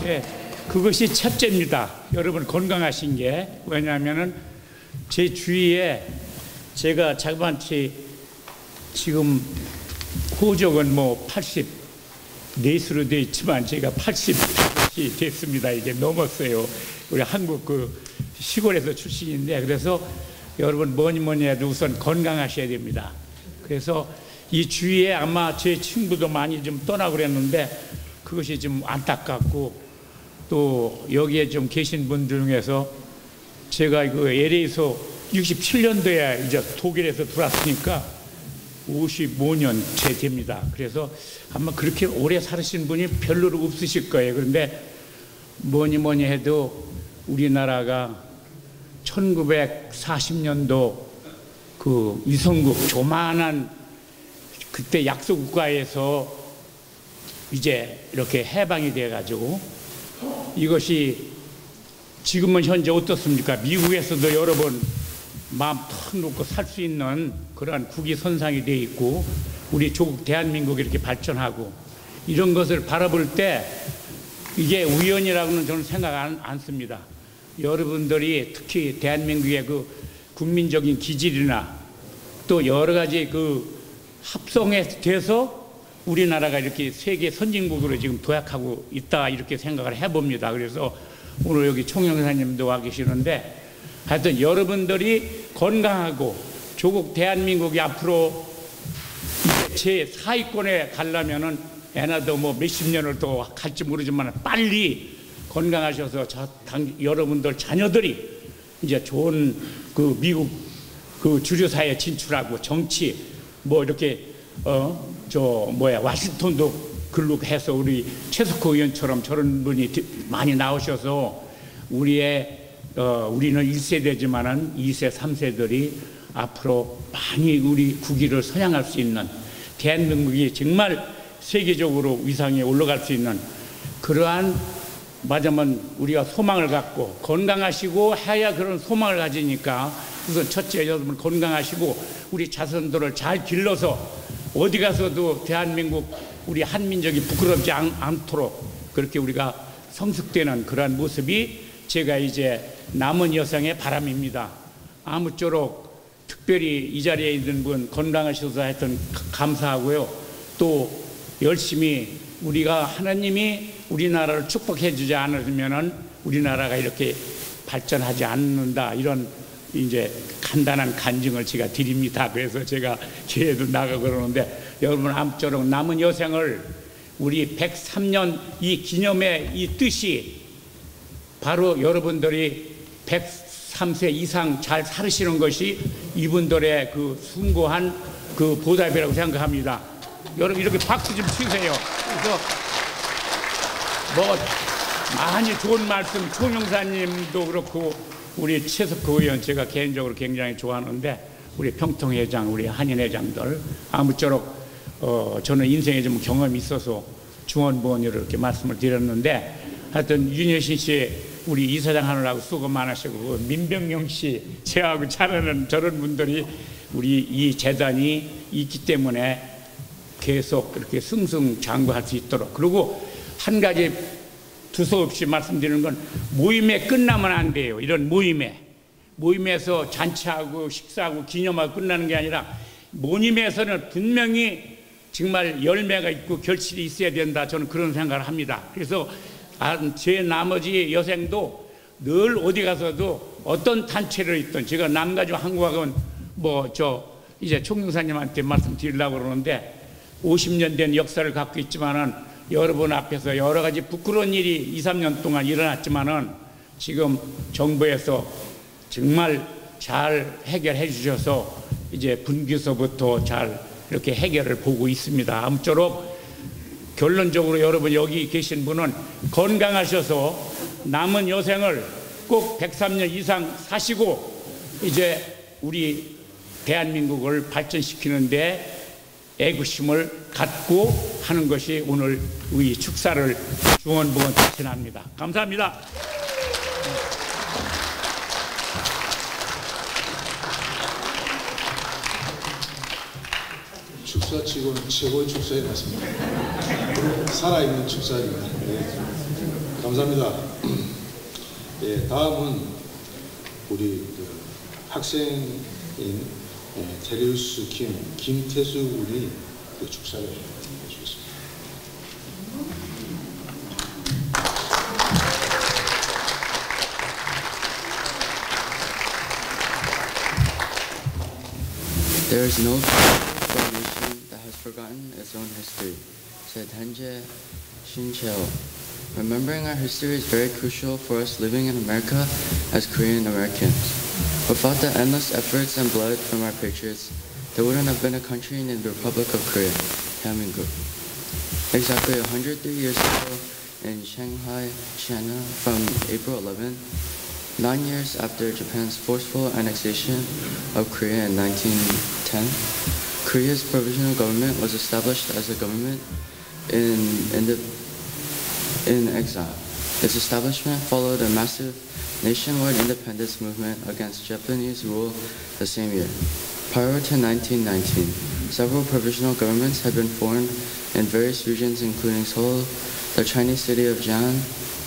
예, 그것이 첫째입니다. 여러분 건강하신 게 왜냐하면은 제 주위에 제가 자그마치 지금 호적은 84수로 되어 있지만 제가 80이 됐습니다. 이제 넘었어요. 우리 한국 그 시골에서 출신인데 그래서 여러분 뭐니 해도 우선 건강하셔야 됩니다. 그래서 이 주위에 아마 제 친구도 많이 좀 떠나고 그랬는데 그것이 좀 안타깝고 또 여기에 좀 계신 분들 중에서 제가 그 LA에서 67년도에 이제 독일에서 들어왔으니까 55년째 됩니다. 그래서 아마 그렇게 오래 살으신 분이 별로 없으실 거예요. 그런데 뭐니 해도 우리나라가 1940년도 그 위성국 조만한 그때 약소국가에서 이제 이렇게 해방이 돼가지고 이것이 지금은 현재 어떻습니까? 미국에서도 여러 번 마음 터놓고 살 수 있는 그러한 국위 선상이 돼 있고 우리 조국 대한민국이 이렇게 발전하고 이런 것을 바라볼 때 이게 우연이라고는 저는 생각 안 씁니다. 여러분들이 특히 대한민국의 그 국민적인 기질이나 또 여러 가지 그 합성에 돼서 우리나라가 이렇게 세계 선진국으로 지금 도약하고 있다 이렇게 생각을 해봅니다. 그래서 오늘 여기 총영사님도 와 계시는데 하여튼 여러분들이 건강하고 조국 대한민국이 앞으로 제 사위권에 가려면은 애나도 뭐 몇십 년을 또 갈지 모르지만 빨리 건강하셔서 여러분들 자녀들이 이제 좋은 그 미국 그 주류사회에 진출하고 정치 뭐 이렇게 와싱턴도 근로해서 우리 최석호 의원처럼 저런 분이 많이 나오셔서 우리는 1세대지만은 2세, 3세들이 앞으로 많이 우리 국위를 선양할 수 있는 대한민국이 정말 세계적으로 위상에 올라갈 수 있는 그러한 맞으면 우리가 소망을 갖고 건강하시고 해야 그런 소망을 가지니까 우선 첫째 여러분 건강하시고 우리 자손들을 잘 길러서 어디 가서도 대한민국 우리 한민족이 부끄럽지 않도록 그렇게 우리가 성숙되는 그러한 모습이 제가 이제 남은 여성의 바람입니다. 아무쪼록 특별히 이 자리에 있는 분 건강하셔서 하여튼 감사하고요. 또 열심히 우리가 하나님이 우리나라를 축복해 주지 않으면은 우리나라가 이렇게 발전하지 않는다 이런 이제 간단한 간증을 제가 드립니다. 그래서 제가 교회도 나가고 그러는데 여러분 아무쪼록 남은 여생을 우리 103년 이 기념의 이 뜻이 바로 여러분들이 103세 이상 잘 살으시는 것이 이분들의 그 숭고한 그 보답이라고 생각합니다. 여러분 이렇게 박수 좀 치세요. 그래서 뭐 많이 좋은 말씀 총영사님도 그렇고 우리 최석호 의원 제가 개인적으로 굉장히 좋아하는데 우리 평통회장 우리 한인회장들 아무쪼록 저는 인생에 좀 경험이 있어서 중원부원으로 이렇게 말씀을 드렸는데 하여튼 윤여신 씨 우리 이사장 하느라고 수고 많으시고 민병영 씨 제하고 잘하는 저런 분들이 우리 이 재단이 있기 때문에 계속 그렇게 승승장구할 수 있도록 그리고 한 가지 두서없이 말씀드리는 건 모임에 끝나면 안 돼요. 이런 모임에서 잔치하고 식사하고 기념하고 끝나는 게 아니라 모임에서는 분명히 정말 열매가 있고 결실이 있어야 된다. 저는 그런 생각을 합니다. 그래서 제 나머지 여생도 늘 어디 가서도 어떤 단체를 있든 제가 남가주 한국학원 이제 총영사님한테 말씀드리려고 그러는데 50년 된 역사를 갖고 있지만은 여러분 앞에서 여러 가지 부끄러운 일이 2, 3년 동안 일어났지만은 지금 정부에서 정말 잘 해결해 주셔서 이제 분기서부터 잘 이렇게 해결을 보고 있습니다. 아무쪼록 결론적으로 여러분 여기 계신 분은 건강하셔서 남은 여생을 꼭 103년 이상 사시고 이제 우리 대한민국을 발전시키는데 애국심을 갖고 하는 것이 오늘 우리 축사를 중원부원 추진합니다. 감사합니다. 축사치고는 최고의 축사에 맞습니다. 살아있는 축사입니다. 네. 감사합니다. 네, 다음은 우리 학생인 테리우스 김태수 군이 축사를 해주겠습니다. There is no nation that has forgotten its own history, said Hanje Shincheo. Remembering our history is very crucial for us living in America as Korean Americans. Without the endless efforts and blood from our patriots, there wouldn't have been a country named the Republic of Korea, 대한민국. Exactly 103 years ago in Shanghai, China, from April 11, 9 years after Japan's forceful annexation of Korea in 1910, Korea's provisional government was established as a government in exile. Its establishment followed a massive nationwide independence movement against Japanese rule the same year. Prior to 1919, several provisional governments had been formed in various regions including Seoul, the Chinese city of Jian,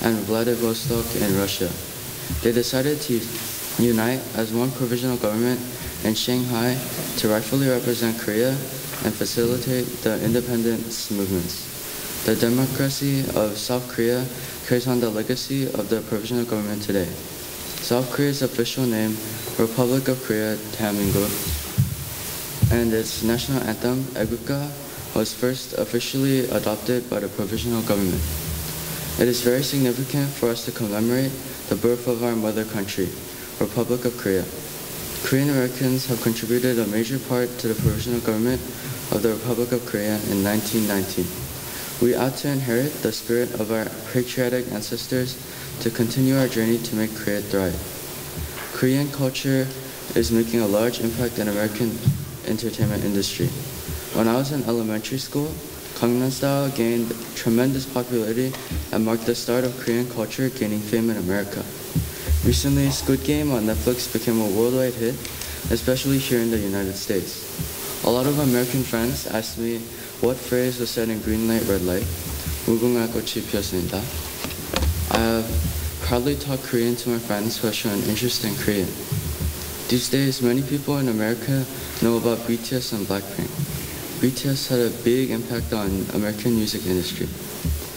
and Vladivostok in Russia. They decided to unite as one provisional government in Shanghai to rightfully represent Korea and facilitate the independence movements. The democracy of South Korea carries on the legacy of the provisional government today. South Korea's official name, Republic of Korea, Daehanmin국, and its national anthem, Aegukga, was first officially adopted by the provisional government. It is very significant for us to commemorate the birth of our mother country, Republic of Korea. Korean Americans have contributed a major part to the provisional government of the Republic of Korea in 1919. We ought to inherit the spirit of our patriotic ancestors to continue our journey to make Korea thrive. Korean culture is making a large impact in American entertainment industry. When I was in elementary school, Gangnam Style gained tremendous popularity and marked the start of Korean culture gaining fame in America. Recently, Squid Game on Netflix became a worldwide hit, especially here in the United States. A lot of American friends asked me what phrase was said in Green Light, Red Light. 무궁화 꽃이 피었습니다. I have proudly taught Korean to my friends who have shown interest in Korean. These days, many people in America know about BTS and Blackpink. BTS had a big impact on American music industry.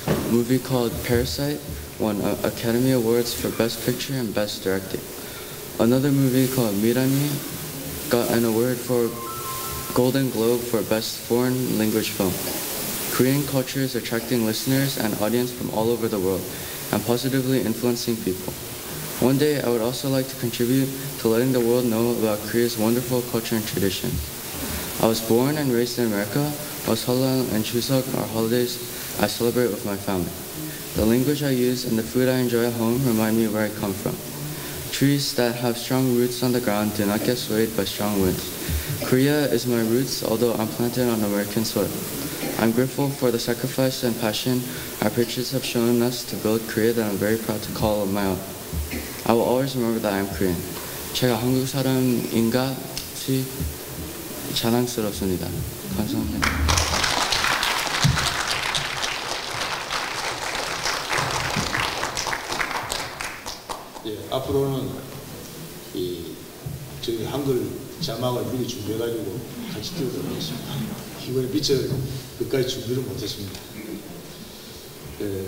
A movie called Parasite won Academy Awards for Best Picture and Best Directing. Another movie called Mirani got an award for Golden Globe for Best Foreign Language Film. Korean culture is attracting listeners and audience from all over the world and positively influencing people. One day, I would also like to contribute to letting the world know about Korea's wonderful culture and tradition. I was born and raised in America, while Seollal and Chuseok are holidays I celebrate with my family. The language I use and the food I enjoy at home remind me where I come from. Trees that have strong roots on the ground do not get swayed by strong winds. Korea is my roots, although I'm planted on American soil. I'm grateful for the sacrifice and passion our patriots have shown us to build Korea that I'm very proud to call my own. I will always remember that I am Korean. 제가 한국 사람인가 시 자랑스럽습니다. 감사합니다. 예, 앞으로는 저희 한글 자막을 미리 준비해가지고 같이 띄우도록 하겠습니다. 이번에 미처 끝까지 준비를 못했습니다. 예,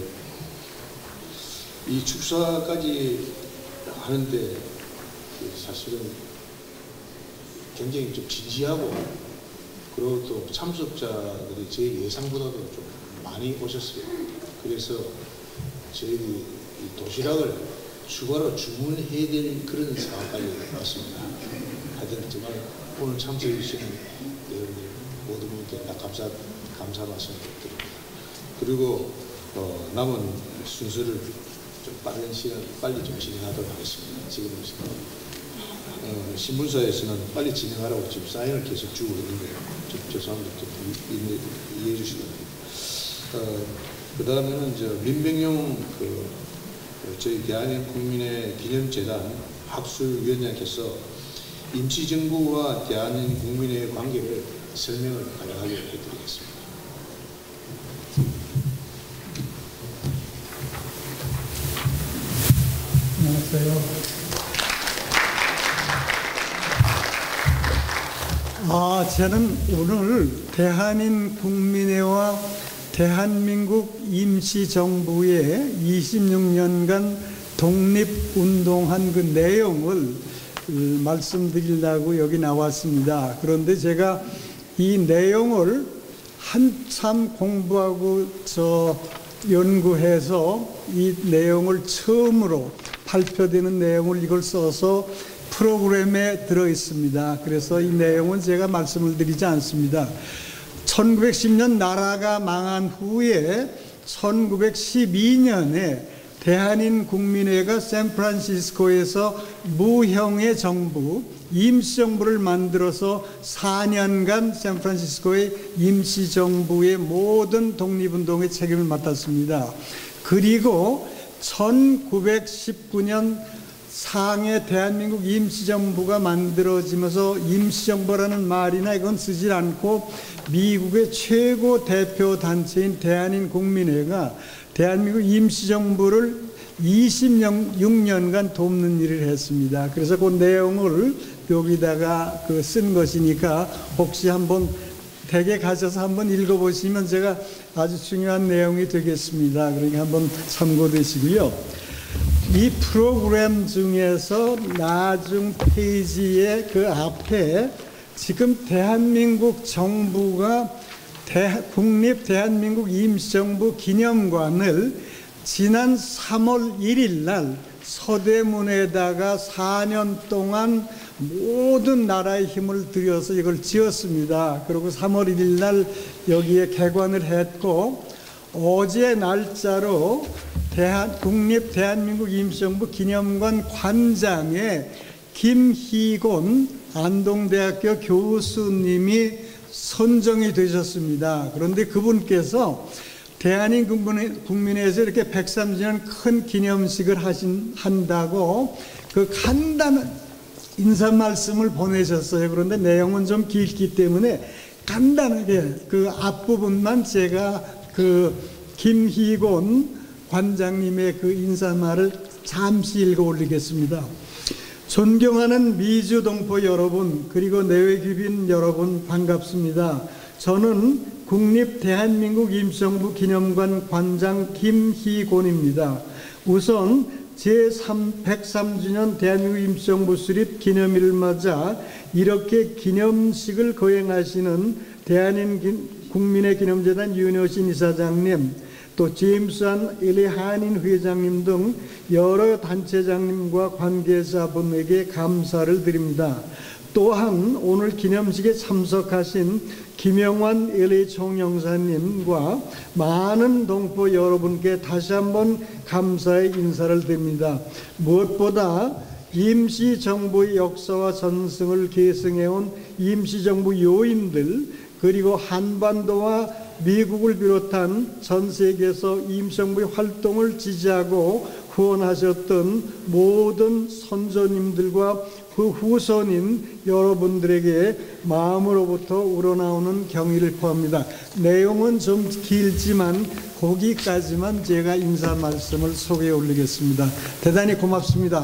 이 축사까지 하는데 사실은 굉장히 좀 진지하고 그리고 또 참석자들이 제 예상보다도 좀 많이 오셨어요. 그래서 저희 도시락을 추가로 주문해야 될 그런 상황까지 왔습니다. 하여튼 정말 오늘 참석해 주시는 여러분들 모든 분께 다 감사 말씀드립니다. 그리고 남은 순서를 좀 빠른 시간 빨리 좀 진행하도록 하겠습니다. 지금 신문사에서는 빨리 진행하라고 지금 사인을 계속 주고 있는데 좀 죄송합니다. 좀 이해해 주시기 바랍니다. 그 다음에는 민병용 저희 대한민국민의 기념재단 학술위원장께서 임시정부와 대한민국민의 관계를 설명을 간략하게 해드리겠습니다. 안녕하세요. 저는 오늘 대한민국민회와 대한민국 임시정부의 26년간 독립운동한 그 내용을 말씀드리려고 여기 나왔습니다. 그런데 제가 이 내용을 한참 공부하고 연구해서 이 내용을 처음으로 발표되는 내용을 이걸 써서 프로그램에 들어 있습니다. 그래서 이 내용은 제가 말씀을 드리지 않습니다. 1910년 나라가 망한 후에 1912년에 대한민국민회가 샌프란시스코에서 무형의 정부, 임시정부를 만들어서 4년간 샌프란시스코의 임시정부의 모든 독립운동의 책임을 맡았습니다. 그리고 1919년 상해 대한민국 임시정부가 만들어지면서 임시정부라는 말이나 이건 쓰질 않고 미국의 최고 대표 단체인 대한인국민회가 대한민국 임시정부를 26년간 돕는 일을 했습니다. 그래서 그 내용을 여기다가 쓴 것이니까 혹시 한번 댁에 가셔서 한번 읽어보시면 제가 아주 중요한 내용이 되겠습니다. 그러니까 한번 참고되시고요. 이 프로그램 중에서 나중 페이지의 그 앞에 지금 대한민국 정부가 국립 대한민국 임시정부 기념관을 지난 3월 1일 날 서대문에다가 4년 동안 모든 나라의 힘을 들여서 이걸 지었습니다. 그리고 3월 1일 날 여기에 개관을 했고 어제 날짜로 국립 대한민국 임시정부 기념관 관장에 김희곤 안동대학교 교수님이 선정이 되셨습니다. 그런데 그분께서 대한민국민회에서 이렇게 103주년 큰 기념식을 한다고 그 간단한 인사 말씀을 보내셨어요. 그런데 내용은 좀 길기 때문에 간단하게 그 앞부분만 제가 그 김희곤 관장님의 그 인사말을 잠시 읽어 올리겠습니다. 존경하는 미주동포 여러분, 그리고 내외 귀빈 여러분 반갑습니다. 저는 국립 대한민국 임시정부 기념관 관장 김희곤입니다. 우선 제103주년 대한민국 임시정부 수립 기념일을 맞아 이렇게 기념식을 거행하시는 대한민국민의 기념재단 윤여신 이사장님, 또 제임스한 LA 한인 회장님 등 여러 단체장님과 관계자분에게 감사를 드립니다. 또한 오늘 기념식에 참석하신 김영환 LA 총영사님과 많은 동포 여러분께 다시 한번 감사의 인사를 드립니다. 무엇보다 임시정부의 역사와 전승을 계승해온 임시정부 요인들, 그리고 한반도와 미국을 비롯한 전 세계에서 임시정부의 활동을 지지하고 후원하셨던 모든 선조님들과 그 후손인 여러분들에게 마음으로부터 우러나오는 경의를 표합니다. 내용은 좀 길지만 거기까지만 제가 인사 말씀을 소개해 올리겠습니다. 대단히 고맙습니다.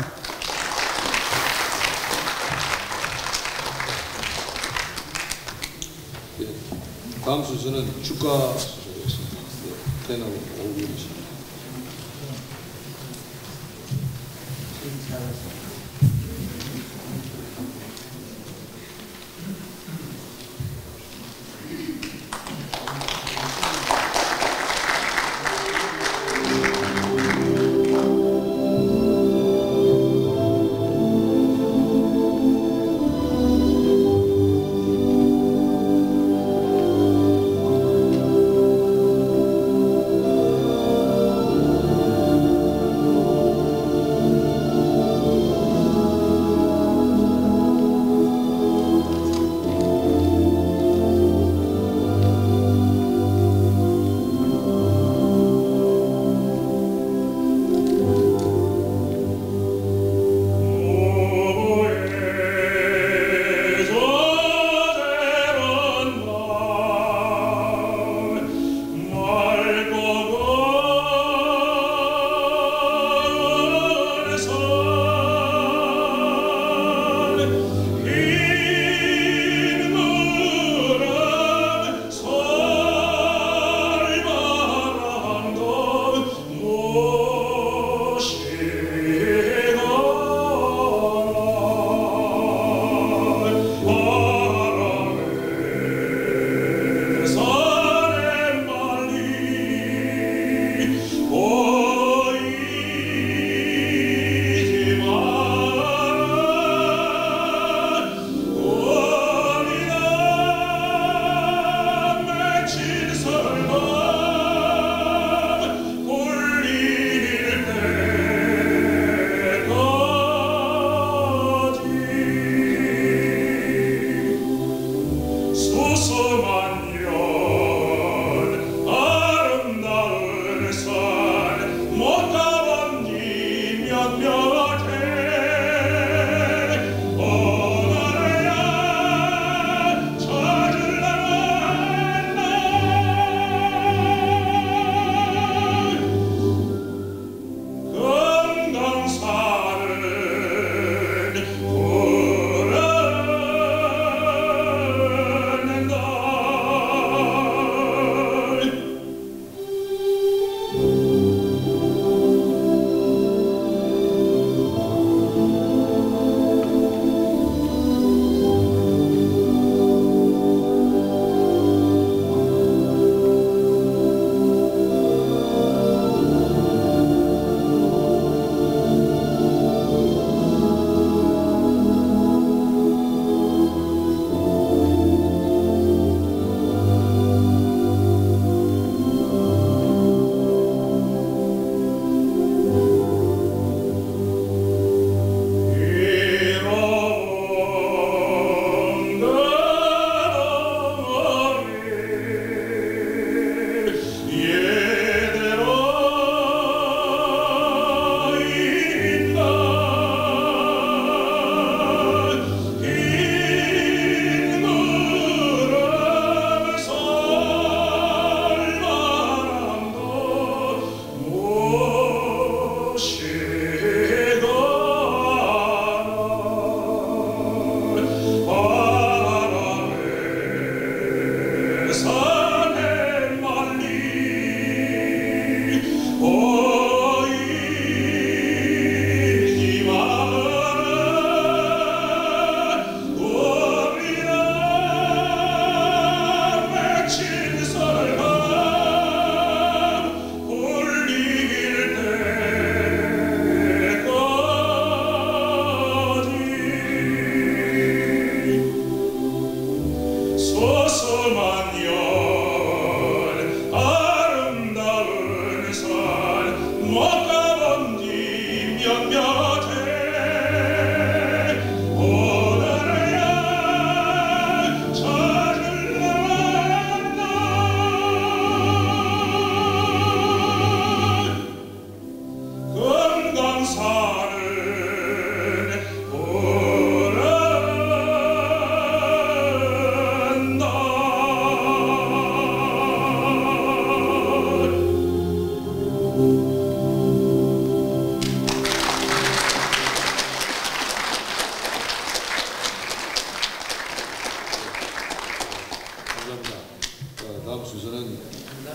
다음 순서는 주가 순서겠습니다. 태너 오구입니다.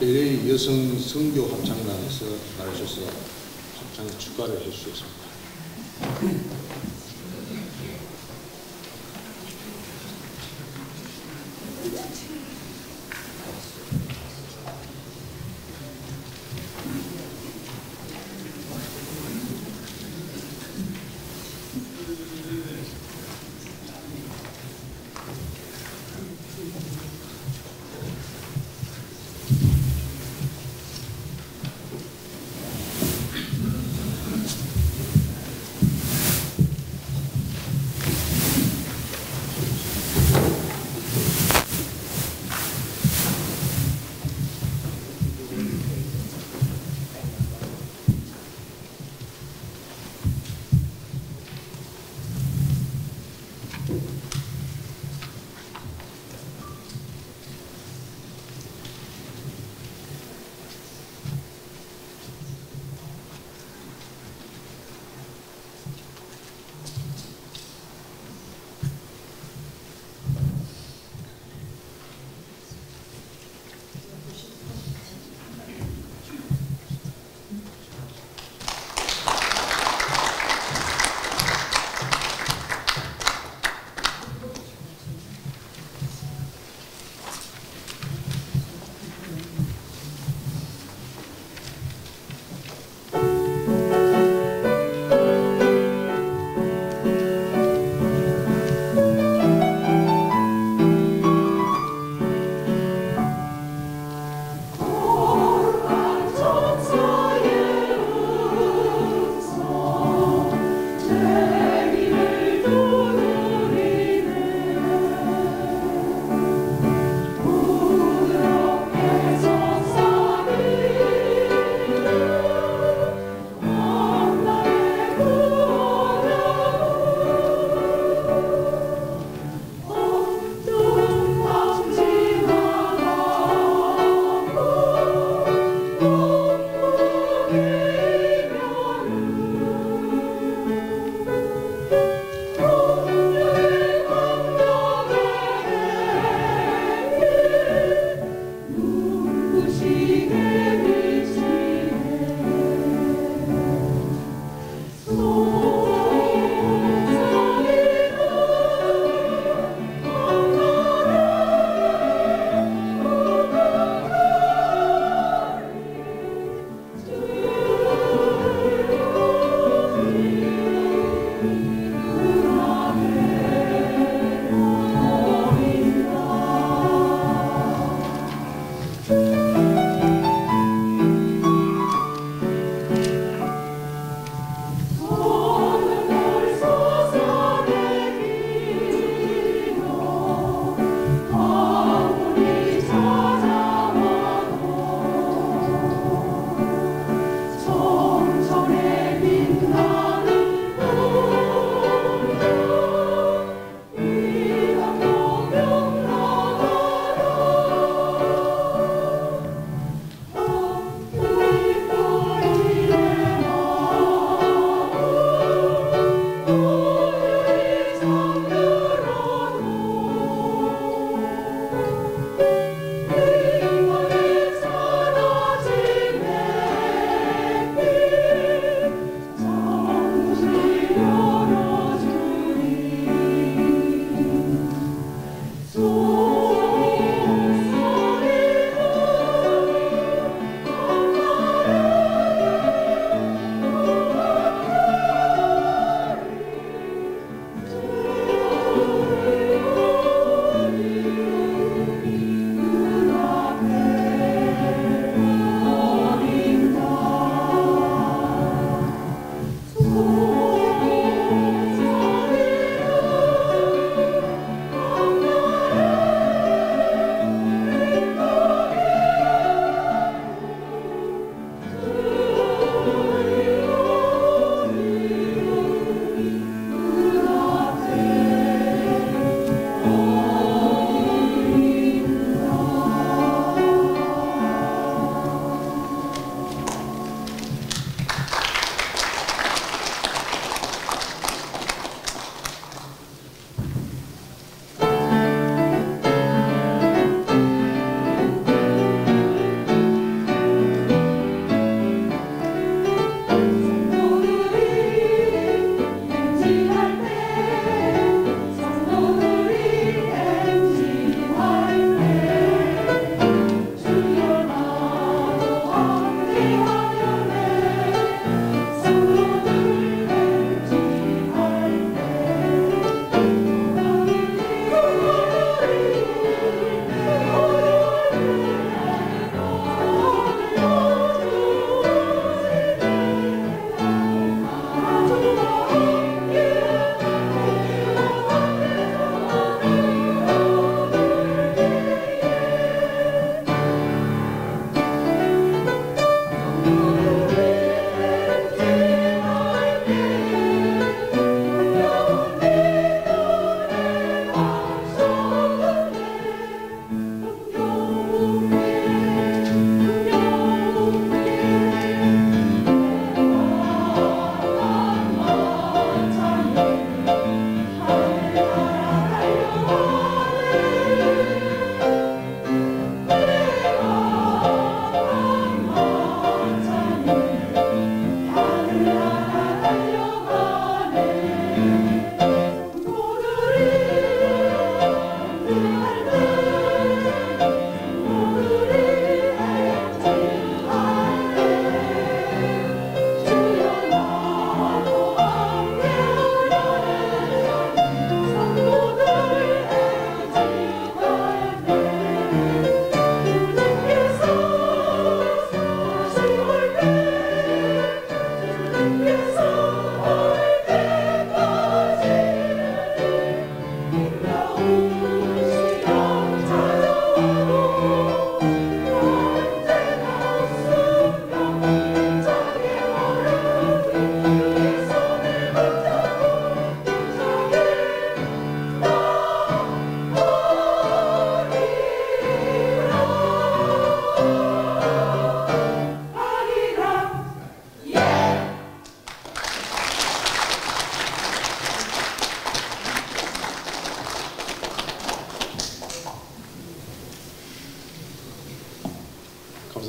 LA 여성 선교 합창단에서 나오셔서 합창 축가를 해주셨습니다.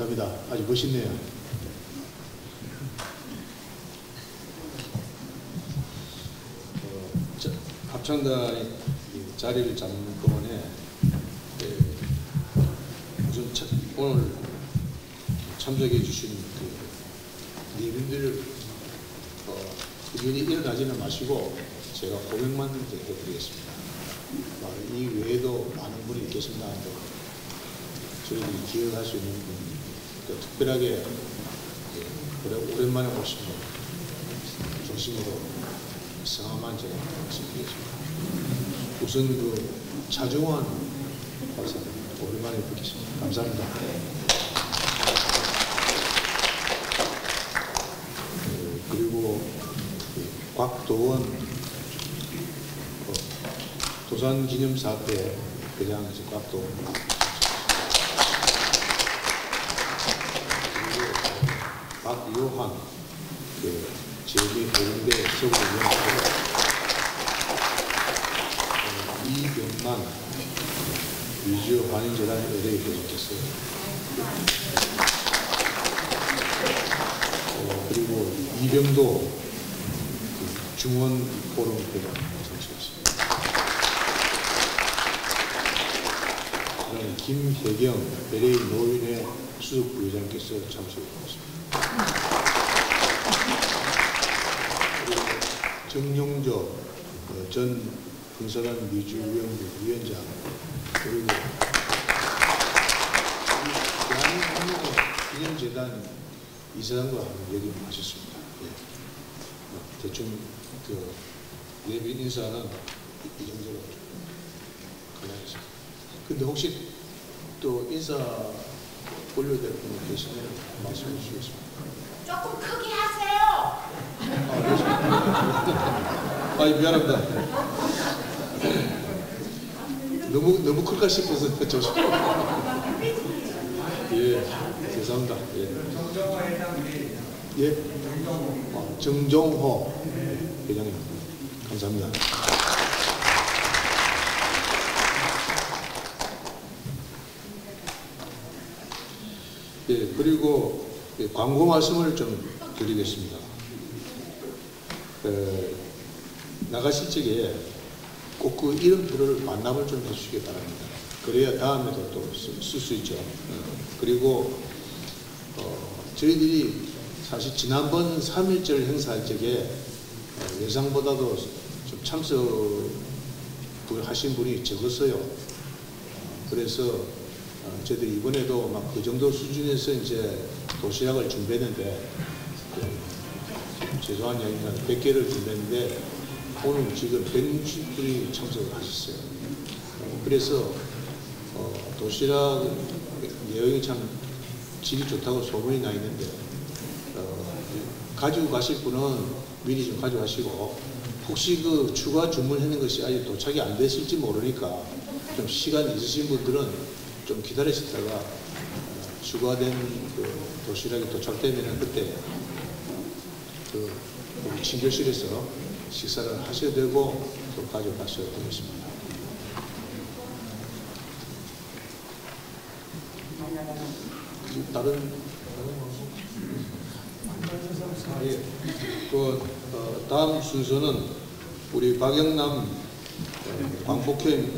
감사합니다. 아주 멋있네요. 합창단이 자리를 잡는 동안에 우선 오늘 참석해 주신 니분들을 의견이 일어나지는 마시고 제가 고백만 해드리겠습니다. 이 외에도 많은 분이 계십니다. 저희들이 기억할 수 있는 분, 특별하게 오랜만에 오신 분 중심으로 성함만 제가 말씀드리겠습니다. 우선 차정환 박사님 오랜만에 뵙겠습니다. 감사합니다. 그리고 곽도원 도산기념사업회 회장이신 곽도원, 그리고 박요한 제2보건대 서구위원장, 이병만 위주 환인재단 의뢰 계속했어요. 그리고 이병도 중원 포럼 회장 참석했습니다. 그다음에 김혜경 LA 노인회 수석 부회장께서 참석했습니다. 그리고 정용조 전 봉사단 미주위원회 위원장, 그리고 대한민국 기념재단 이사장과 여기 하셨습니다. 예. 대충 예비 인사는 이 정도로 그만하겠습니다. 근데 혹시 또 인사 올려야 될 분이 계시면 말씀해 주시겠습니다. 조금 크게 하세요. 미안합니다. 너무 클까 싶어서 조심. 예, 죄송합니다. 예. 정종호 회장님, 감사합니다. 예, 그리고 광고 말씀을 좀 드리겠습니다. 나가실 적에 꼭 그 이름표를 만남을 좀 해주시기 바랍니다. 그래야 다음에도 또 쓸 수 있죠. 그리고 저희들이 사실 지난번 3.1절 행사할 적에 예상보다도 좀 참석을 하신 분이 적었어요. 그래서 저희들이 이번에도 막 그 정도 수준에서 이제 도시락을 준비했는데 죄송한 얘기가 100개를 준비했는데 오늘 지금 160분이 참석을 하셨어요. 그래서 도시락 내용이 참 질이 좋다고 소문이 나 있는데 가지고 가실 분은 미리 좀 가져가시고, 혹시 그 추가 주문하는 것이 아직 도착이 안 됐을지 모르니까 좀 시간 있으신 분들은 좀 기다리시다가 추가된 그 도시락이 도착되면 그때 우리 친교실에서 식사를 하셔야 되고 또 가져가셔야 되겠습니다. 다른 예, 다음 순서는 우리 박영남 광복회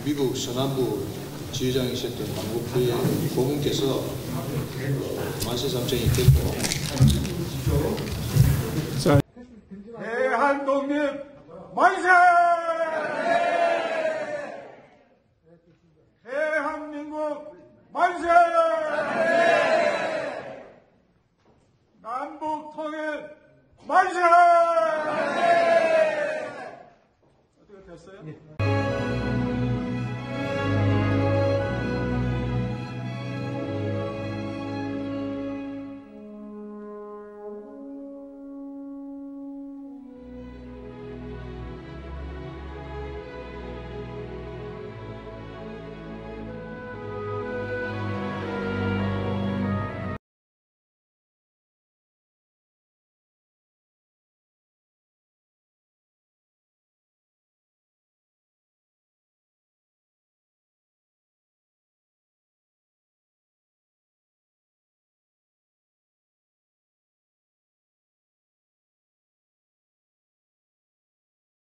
미국 서남부 지회장이셨던 광복회 고문께서 만세 삼창이 됐고, 대한독립 만세! 대한민국 만세! 남북 통일 만세! 어떻게 됐어요?